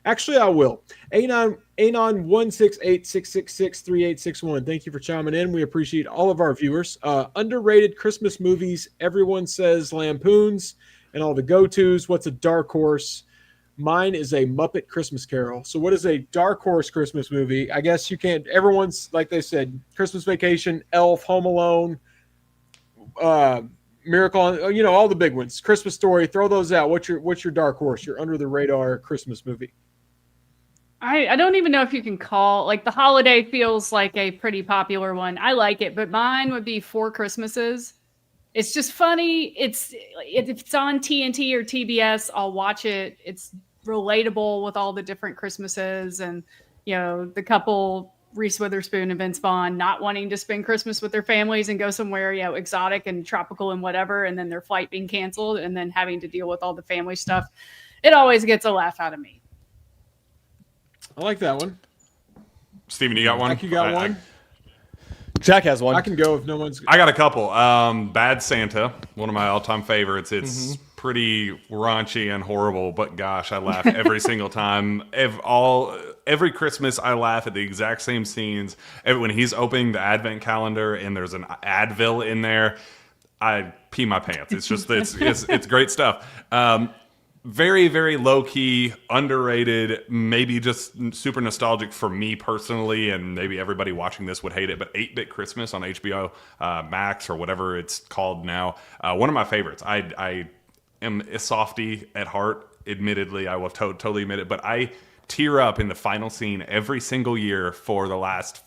Actually, I will. Anon 168-666-3861. Thank you for chiming in. We appreciate all of our viewers. Underrated Christmas movies. Everyone says Lampoons and all the go-tos. What's a dark horse? Mine is a Muppet Christmas Carol. So what is a dark horse Christmas movie? I guess you can't. Everyone's, like they said, Christmas Vacation, Elf, Home Alone, Miracle on, all the big ones. Christmas Story. Throw those out. What's your dark horse? Your under the radar Christmas movie. I don't even know if you can call, like, The Holiday feels like a pretty popular one. I like it, but mine would be Four Christmases. It's just funny. If it's on TNT or TBS, I'll watch it. It's relatable with all the different Christmases and, the couple, Reese Witherspoon and Vince Vaughn, not wanting to spend Christmas with their families and go somewhere, exotic and tropical and whatever, and then their flight being canceled and then having to deal with all the family stuff. It always gets a laugh out of me. I like that one. Steven, you got one? Jack, you got one? Jack has one. I can go if no one's... I got a couple. Bad Santa, one of my all-time favorites. It's pretty raunchy and horrible, but gosh, I laugh every single time. Every Christmas, I laugh at the exact same scenes. When he's opening the advent calendar and there's an Advil in there, I pee my pants. It's just it's great stuff. very, very low key, underrated, maybe just super nostalgic for me personally, and maybe everybody watching this would hate it, but 8-Bit Christmas on HBO Max or whatever it's called now. One of my favorites. I am a softie at heart, admittedly. I will totally admit it, but I tear up in the final scene every single year for the last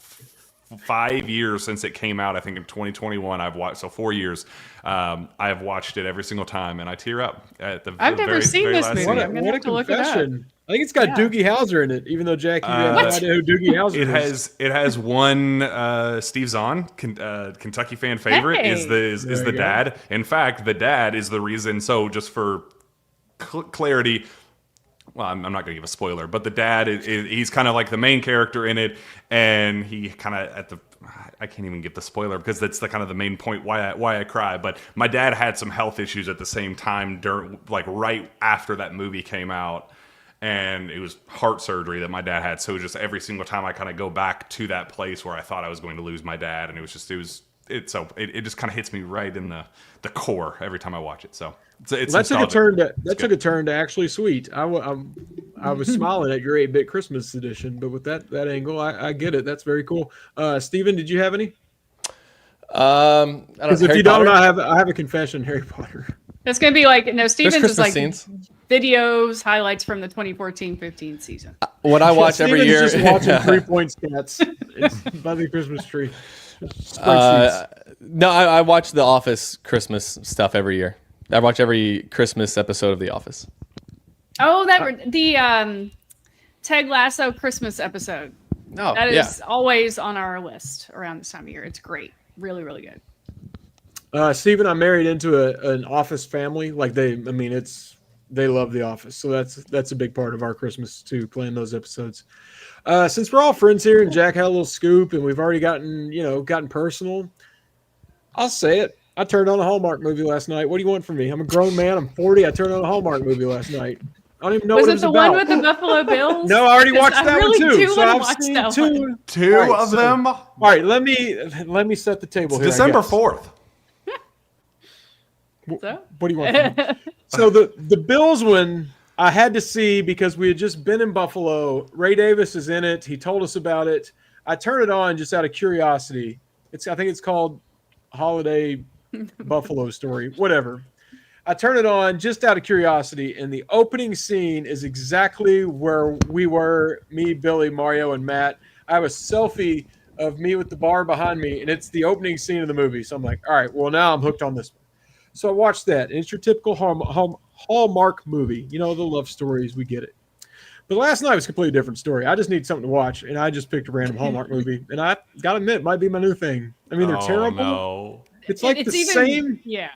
5 years since it came out. I think in 2021 I've watched, so 4 years. I have watched it every single time, and I tear up at the. I've never seen this last movie. scene. I'm gonna have to look it up. confession. I think it's got Doogie Howser in it, even though Jackie, you have no idea who Doogie Howser is. It has one Steve Zahn, Kentucky fan favorite, Hey. is the go. dad. In fact, the dad is the reason. So just for clarity. Well, I'm not going to give a spoiler, but the dad he's kind of like the main character in it, and he kind of I can't even give the spoiler because that's the kind of the main point why I cry. But my dad had some health issues at the same time right after that movie came out, and it was heart surgery that my dad had. So just every single time I kind of go back to that place where I thought I was going to lose my dad, and it just kind of hits me right in the core every time I watch it. So it's That took a nostalgic. turn. Took a turn to actually sweet. I was smiling at your 8-Bit Christmas edition, but with that angle, I get it. That's very cool. Steven, did you have any? Because if you don't, I have a confession. Harry Potter. It's gonna be like Stevens is Christmas like scenes. videos, highlights from the 2014-15 season. What I watch every Steven's year. just watching 3-point stats. It's by the Christmas tree. Spreadsheets. No, I watch The Office Christmas stuff every year. I watch every Christmas episode of The Office. Oh, the Ted Lasso Christmas episode. Oh, That is always on our list around this time of year. It's great. Really, really good. Steven, I married into an Office family. Like they love The Office, so that's a big part of our Christmas too, playing those episodes. Since we're all friends here, and Jack had a little scoop, and we've already gotten personal, I'll say it. I turned on a Hallmark movie last night. What do you want from me? I'm a grown man. I'm 40. I turned on a Hallmark movie last night. I don't even know Was what it it was the about. one with the Buffalo Bills? No, I already watched I that really one too. do So wanna I've watch seen that two. one. Two All right, of so- them. All right, let me set the table here. I December guess. 4th. So? What do you want from me? So the Bills one I had to see because we had just been in Buffalo. Ray Davis is in it. He told us about it. I turned it on just out of curiosity. I think it's called Holiday Buffalo Story, whatever. I turned it on just out of curiosity, and the opening scene is exactly where we were, me, Billy, Mario, and Matt. I have a selfie of me with the bar behind me, and it's the opening scene of the movie. So I'm like, all right, well, now I'm hooked on this one. So I watched that, and it's your typical Hallmark movie. You know, the love stories, we get it. But last night was a completely different story. I just need something to watch, and I just picked a random Hallmark movie. And I got to admit, it might be my new thing. I mean, they're terrible. No. It's like same. Yeah.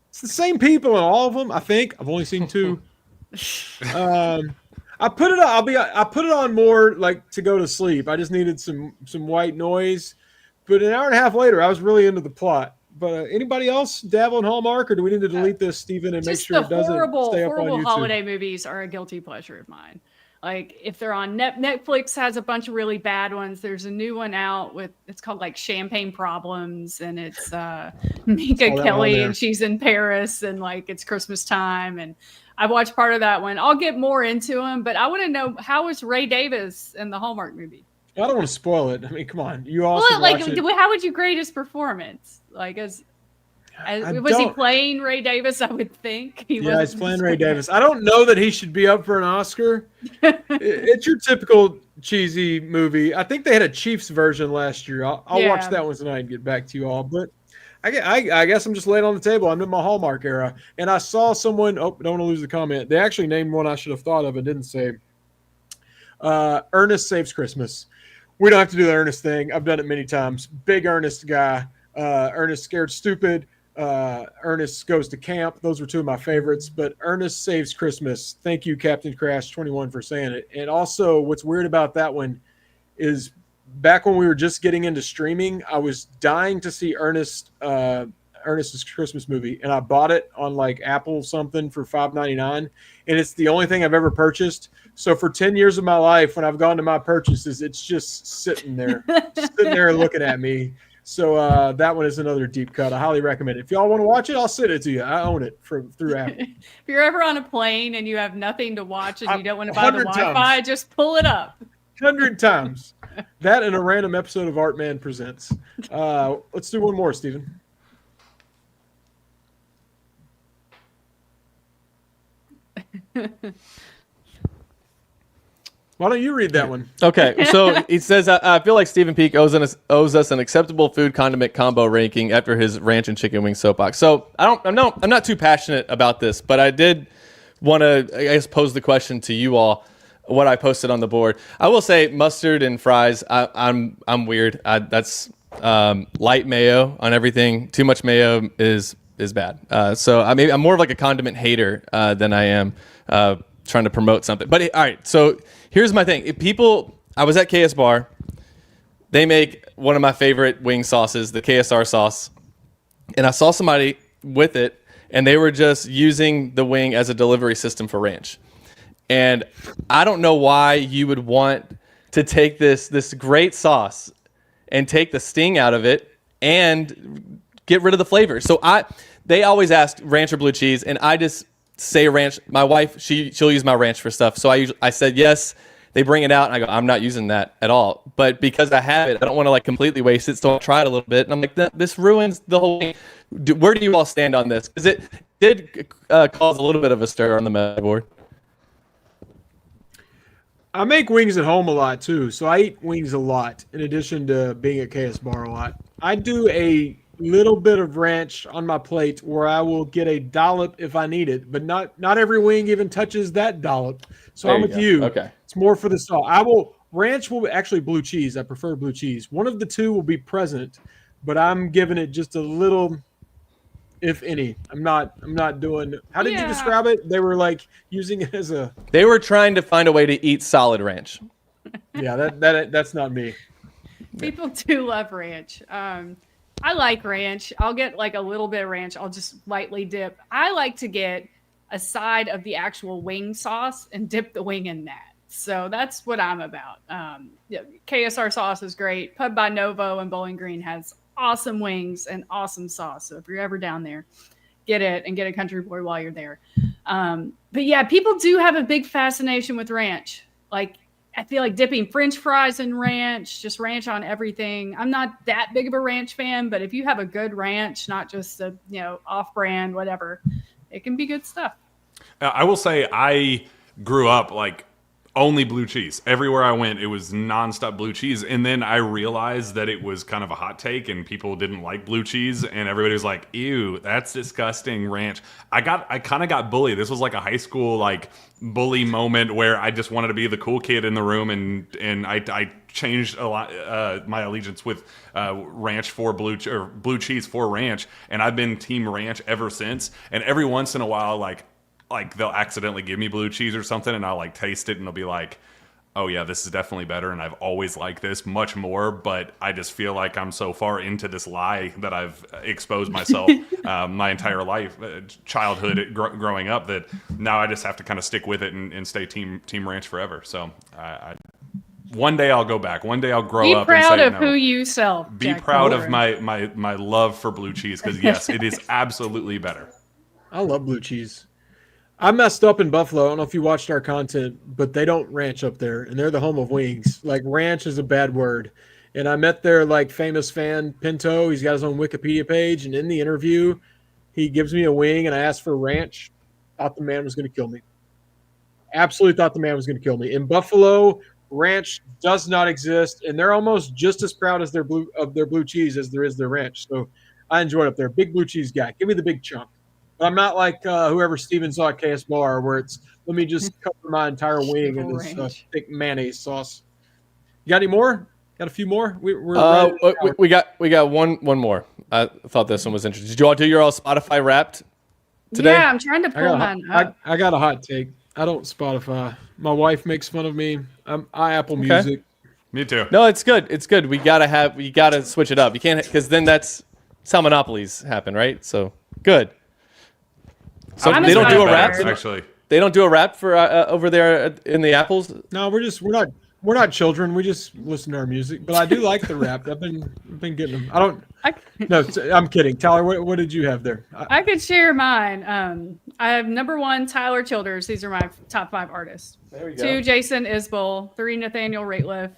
It's the same people in all of them. I think I've only seen two. I put it on. I put it on more like to go to sleep. I just needed some white noise. But an hour and a half later, I was really into the plot. But anybody else dabble in Hallmark, or do we need to delete this, Steven, and make Just sure the it doesn't stay up on horrible YouTube? holiday movies are a guilty pleasure of mine. Like if they're on Netflix has a bunch of really bad ones. There's a new one out it's called like Champagne Problems, and it's Mika one Kelly, there. and she's in Paris, and like it's Christmas time, and I watched part of that one. I'll get more into them, but I want to know, how is Ray Davis in the Hallmark movie? I don't want to spoil it. I mean, come on. You also Well, like, watch it. how would you grade his performance? Like, was he don't- playing Ray Davis? I would think he Yeah, was. he's playing Ray Davis. I don't know that he should be up for an Oscar. It's your typical cheesy movie. I think they had a Chiefs version last year. I'll watch Yeah. that one tonight and get back to you all. But I guess I'm just laying on the table. I'm in my Hallmark era. And I saw someone, don't want to lose the comment. They actually named one I should have thought of and didn't say. Ernest Saves Christmas. We don't have to do the Ernest thing. I've done it many times. Big Ernest guy. Ernest Scared Stupid. Ernest Goes to Camp. Those were two of my favorites. But Ernest Saves Christmas. Thank you, Captain Crash 21, for saying it. And also, what's weird about that one is back when we were just getting into streaming, I was dying to see Ernest's Christmas movie, and I bought it on like Apple something for $5.99, and it's the only thing I've ever purchased. So for 10 years of my life, when I've gone to my purchases, it's just sitting there looking at me. So that one is another deep cut. I highly recommend it. If y'all want to watch it, I'll send it to you. I own it through Apple. If you're ever on a plane and you have nothing to watch and you don't want to buy the 100 Wi-Fi, times. just pull it up. 100 times. That and a random episode of Art Man Presents. Let's do one more, Steven. Why don't you read that one? Okay, so he says, I feel like Stephen Peak owes us an acceptable food condiment combo ranking after his ranch and chicken wing soapbox. So I'm not too passionate about this, but I did want to, I guess, pose the question to you all. What I posted on the board, I will say mustard and fries. I'm weird. That's light mayo on everything. Too much mayo is bad. So I'm more of like a condiment hater than I am trying to promote something. But all right, so here's my thing. I was at KS Bar. They make one of my favorite wing sauces, the KSR sauce, and I saw somebody with it, and they were just using the wing as a delivery system for ranch. And I don't know why you would want to take this great sauce and take the sting out of it and get rid of the flavor. So they always ask ranch or blue cheese, and I just say ranch. My wife, she'll use my ranch for stuff. So I said yes. They bring it out, and I go, I'm not using that at all. But because I have it, I don't want to like completely waste it. So I'll try it a little bit, and I'm like, this ruins the whole thing. Where do you all stand on this? Because it did cause a little bit of a stir on the meta board. I make wings at home a lot too, so I eat wings a lot in addition to being at KS Bar a lot. I do a little bit of ranch on my plate where I will get a dollop if I need it, but not every wing even touches that dollop. So I'm with you. Okay. It's more for the sauce. Ranch will actually blue cheese. I prefer blue cheese. One of the two will be present, but I'm giving it just a little, if any. I'm not doing. How did you describe it? They were like using it as a. They were trying to find a way to eat solid ranch. Yeah, that's not me. People do love ranch. I like ranch. I'll get like a little bit of ranch. I'll just lightly dip. I like to get a side of the actual wing sauce and dip the wing in that. So that's what I'm about. KSR sauce is great. Pub by Novo in Bowling Green has awesome wings and awesome sauce. So if you're ever down there, get it and get a Country Boy while you're there. But yeah, people do have a big fascination with ranch. Like, I feel like dipping French fries in ranch, just ranch on everything. I'm not that big of a ranch fan, but if you have a good ranch, not just a off-brand, whatever, it can be good stuff. I will say I grew up like only blue cheese. Everywhere I went, it was nonstop blue cheese. And then I realized that it was kind of a hot take and people didn't like blue cheese. And everybody was like, ew, that's disgusting ranch. I kind of got bullied. This was like a high school like bully moment where I just wanted to be the cool kid in the room. And I changed a lot my allegiance with ranch for blue cheese for ranch. And I've been team ranch ever since. And every once in a while, like they'll accidentally give me blue cheese or something and I'll like taste it and they'll be like, oh yeah, this is definitely better and I've always liked this much more, but I just feel like I'm so far into this lie that I've exposed myself my entire life, childhood, growing up, that now I just have to kind of stick with it and stay team ranch forever. So one day I'll go back. One day I'll grow up and say, Be proud of no. who you sell. Be proud of my love for blue cheese because yes, it is absolutely better. I love blue cheese. I messed up in Buffalo. I don't know if you watched our content, but they don't ranch up there, and they're the home of wings. Like, ranch is a bad word. And I met their, like, famous fan, Pinto. He's got his own Wikipedia page, and in the interview, he gives me a wing, and I asked for ranch. Thought the man was going to kill me. Absolutely thought the man was going to kill me. In Buffalo, ranch does not exist, and they're almost just as proud as their blue cheese as there is their ranch. So I enjoyed it up there. Big blue cheese guy. Give me the big chunk. But I'm not like whoever Steven saw at KS Bar, where it's let me just cover my entire wing in this thick mayonnaise sauce. You got any more? Got a few more? We got one more. I thought this one was interesting. Did you all do your Spotify Wrapped today? Yeah, I'm trying to pull mine up. I got a hot take. I don't Spotify. My wife makes fun of me. I Apple Music. Me too. No, it's good. It's good. We gotta switch it up. You can't, because then that's how monopolies happen, right? So good. So they don't do a rap. Actually, they don't do a rap for over there in the apples. No, we're We're not children. We just listen to our music. But I do like the rap. I've been getting them. I don't. No, I'm kidding. Tyler, what did you have there? I could share mine. I have number 1, Tyler Childers. These are my top 5 artists. There we go. 2, Jason Isbell. 3, Nathaniel Rateliff.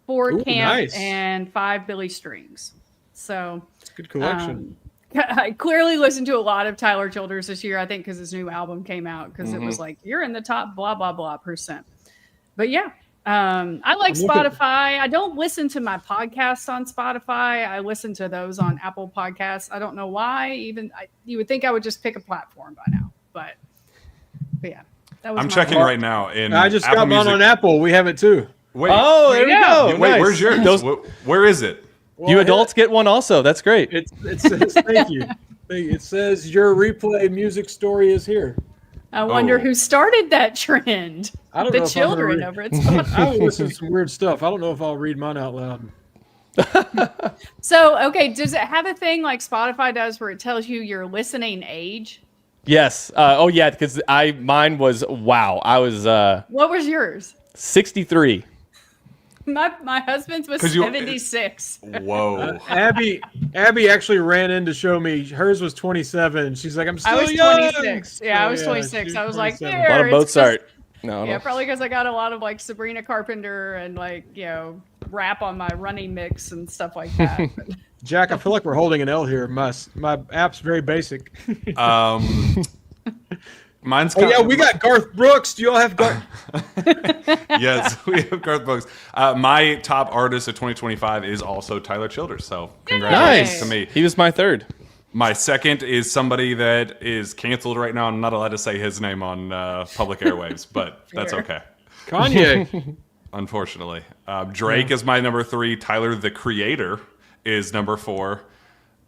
4, Ooh, Camp. nice. And 5, Billy Strings. So It's a good collection. I clearly listened to a lot of Tyler Childers this year, I think, because his new album came out, because it was like, you're in the top blah, blah, blah %. But yeah, I like Spotify. I don't listen to my podcasts on Spotify. I listen to those on Apple Podcasts. I don't know why. You would think I would just pick a platform by now. But yeah. That was I'm checking right now. I just Apple got mine Music. on Apple. We have it too. Wait, Oh, there we go. wait, Nice. where's yours? Where is it? Well, You adults get one also. That's great. It says thank you. It says your replay music story is here. I wonder who started that trend. I don't The know if I'm gonna children read- over at Spotify. I would listen to some weird stuff. I don't know if I'll read mine out loud. So, okay, does it have a thing like Spotify does where it tells you your listening age? Yes. Oh yeah, because mine was I was What was yours? 63. My husband's was 'Cause you- 76. Whoa. Abby actually ran in to show me hers was 27. She's like, I'm still I was young. 26. Yeah, I was So, 26. she I was like, 27. there. A lot of it's 'cause- Mozart. No, Yeah, no. probably because I got a lot of like Sabrina Carpenter and like, rap on my running mix and stuff like that. But- Jack, I feel like we're holding an L here. My app's very basic. Mine's Oh yeah, we got Garth Brooks. Do you all have Garth? Yes, we have Garth Brooks. My top artist of 2025 is also Tyler Childers. So congratulations Nice. to me. He was my third. My second is somebody that is canceled right now. I'm not allowed to say his name on public airwaves, but that's Fair. okay. Kanye. Unfortunately, Drake is my number 3. Tyler, the Creator, is number 4.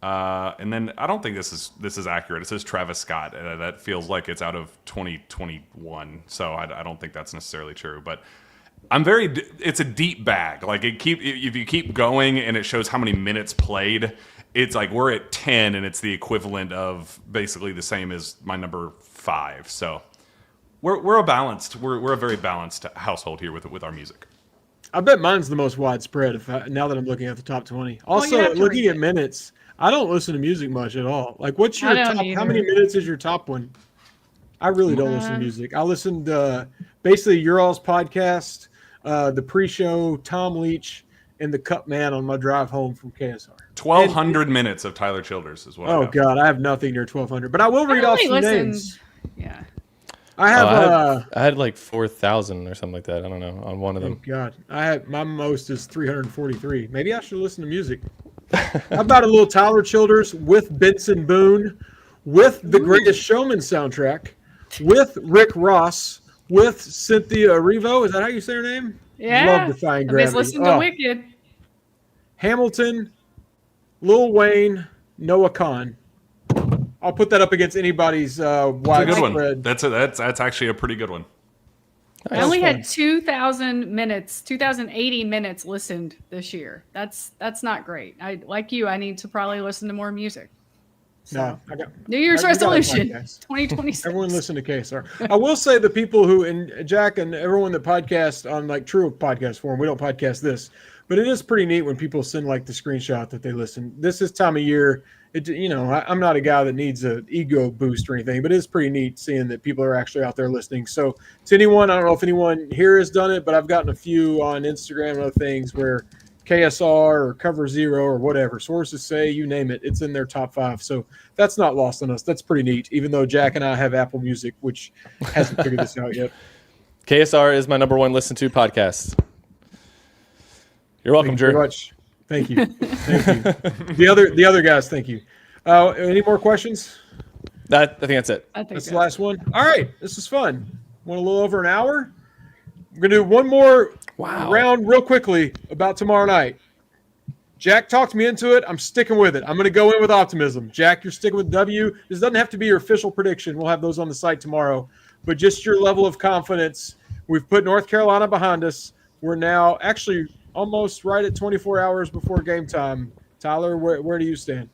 And then I don't think this is accurate. It says Travis Scott. That feels like it's out of 2021. So I don't think that's necessarily true. But it's a deep bag. Like if you keep going and it shows how many minutes played, it's like we're at 10 and it's the equivalent of basically the same as my number 5. So we're a very balanced household here with our music. I bet mine's the most widespread. Now that I'm looking at the top 20. Also, have to looking read at it. minutes, I don't listen to music much at all. Like, what's your I don't top? How either. many minutes is your top one? I really don't listen to music. I listened to basically your all's podcast, the pre-show, Tom Leach, and the Cup Man on my drive home from KSR. 1,200 minutes of Tyler Childers is what I Oh have. God, I have nothing near 1,200, but I will read off only some listened- names. Yeah. I have. I had like 4,000 or something like that. I don't know on one of Oh them. God, I have my most is 343. Maybe I should listen to music. How about a little Tyler Childers with Benson Boone, with the Greatest Showman soundtrack, with Rick Ross, with Cynthia Erivo. Is that how you say her name? Yeah. Love Defying I just Gravity. listened to Oh, Wicked. Hamilton, Lil Wayne, Noah Khan. I'll put that up against anybody's That's a good one. widespread. That's actually a pretty good one. I only fun. had 2,080 minutes listened this year. That's not great. I I need to probably listen to more music. No, I got New Year's we got a resolution, podcast. 2026. Everyone listen to KSR. I will say the people who, and Jack and everyone that podcast on like true podcast forum, we don't podcast this, but it is pretty neat when people send like the screenshot that they listen. This is time of year. I'm not a guy that needs an ego boost or anything, but it's pretty neat seeing that people are actually out there listening. So to anyone, I don't know if anyone here has done it, but I've gotten a few on Instagram and other things where KSR or Cover Zero or whatever, sources say, you name it, it's in their top 5. So that's not lost on us. That's pretty neat, even though Jack and I have Apple Music, which hasn't figured this out yet. KSR is my number 1 listened to podcast. You're welcome, Thank you very Drew. much. Thank you. Thank you. The other guys, thank you. Any more questions? I think that's it. I think That's the so. last one. All right, this is fun. Went a little over an hour. We're gonna do one more round real quickly about tomorrow night. Jack talked me into it. I'm sticking with it. I'm going to go in with optimism. Jack, you're sticking with W. This doesn't have to be your official prediction. We'll have those on the site tomorrow. But just your level of confidence. We've put North Carolina behind us. We're now actually almost right at 24 hours before game time. Tyler, where do you stand?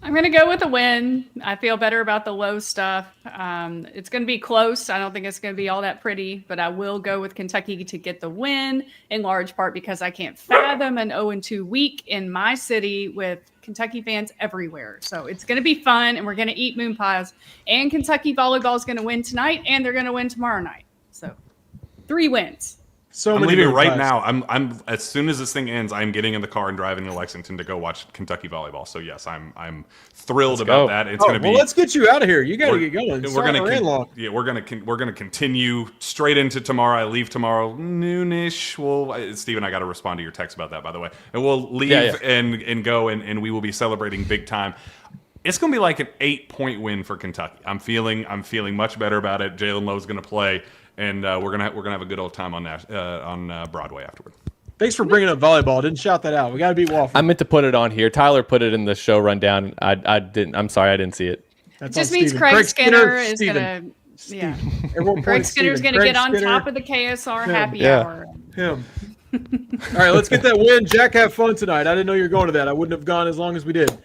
I'm going to go with a win. I feel better about the low stuff. It's going to be close. I don't think it's going to be all that pretty, but I will go with Kentucky to get the win, in large part because I can't fathom an 0-2 week in my city with Kentucky fans everywhere. So it's going to be fun, and we're going to eat moon pies. And Kentucky volleyball is going to win tonight, and they're going to win tomorrow night. So 3 wins. So I'm many leaving moon right pies. now. I'm as soon as this thing ends, I'm getting in the car and driving to Lexington to go watch Kentucky volleyball. So yes, I'm thrilled about that. It's going to be. Well, let's get you out of here. You got to get going. We're gonna continue straight into tomorrow. I leave tomorrow noonish. Well, Steve and I got to respond to your text about that, by the way. And we'll leave and go and we will be celebrating big time. It's going to be like an 8-point win for Kentucky. I'm feeling much better about it. Jalen Lowe's going to play. And we're gonna have a good old time on Broadway afterward. Thanks for bringing up volleyball. Didn't shout that out. We got to beat Wofford. I meant to put it on here. Tyler put it in the show rundown. I didn't. I'm sorry, I didn't see it. That's Just on means Steven. Craig Skinner is going to, yeah. Craig Skinner's going to get on top of the KSR happy hour. Him. All right, let's get that win. Jack, have fun tonight. I didn't know you were going to that. I wouldn't have gone as long as we did.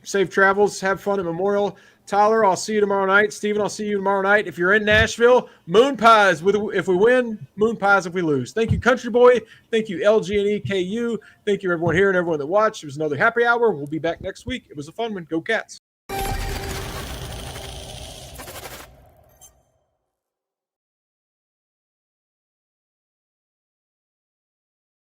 Safe travels. Have fun at Memorial. Tyler, I'll see you tomorrow night. Steven, I'll see you tomorrow night. If you're in Nashville, moon pies if we win, moon pies if we lose. Thank you, Country Boy. Thank you, LG and EKU. Thank you, everyone here and everyone that watched. It was another happy hour. We'll be back next week. It was a fun one. Go Cats.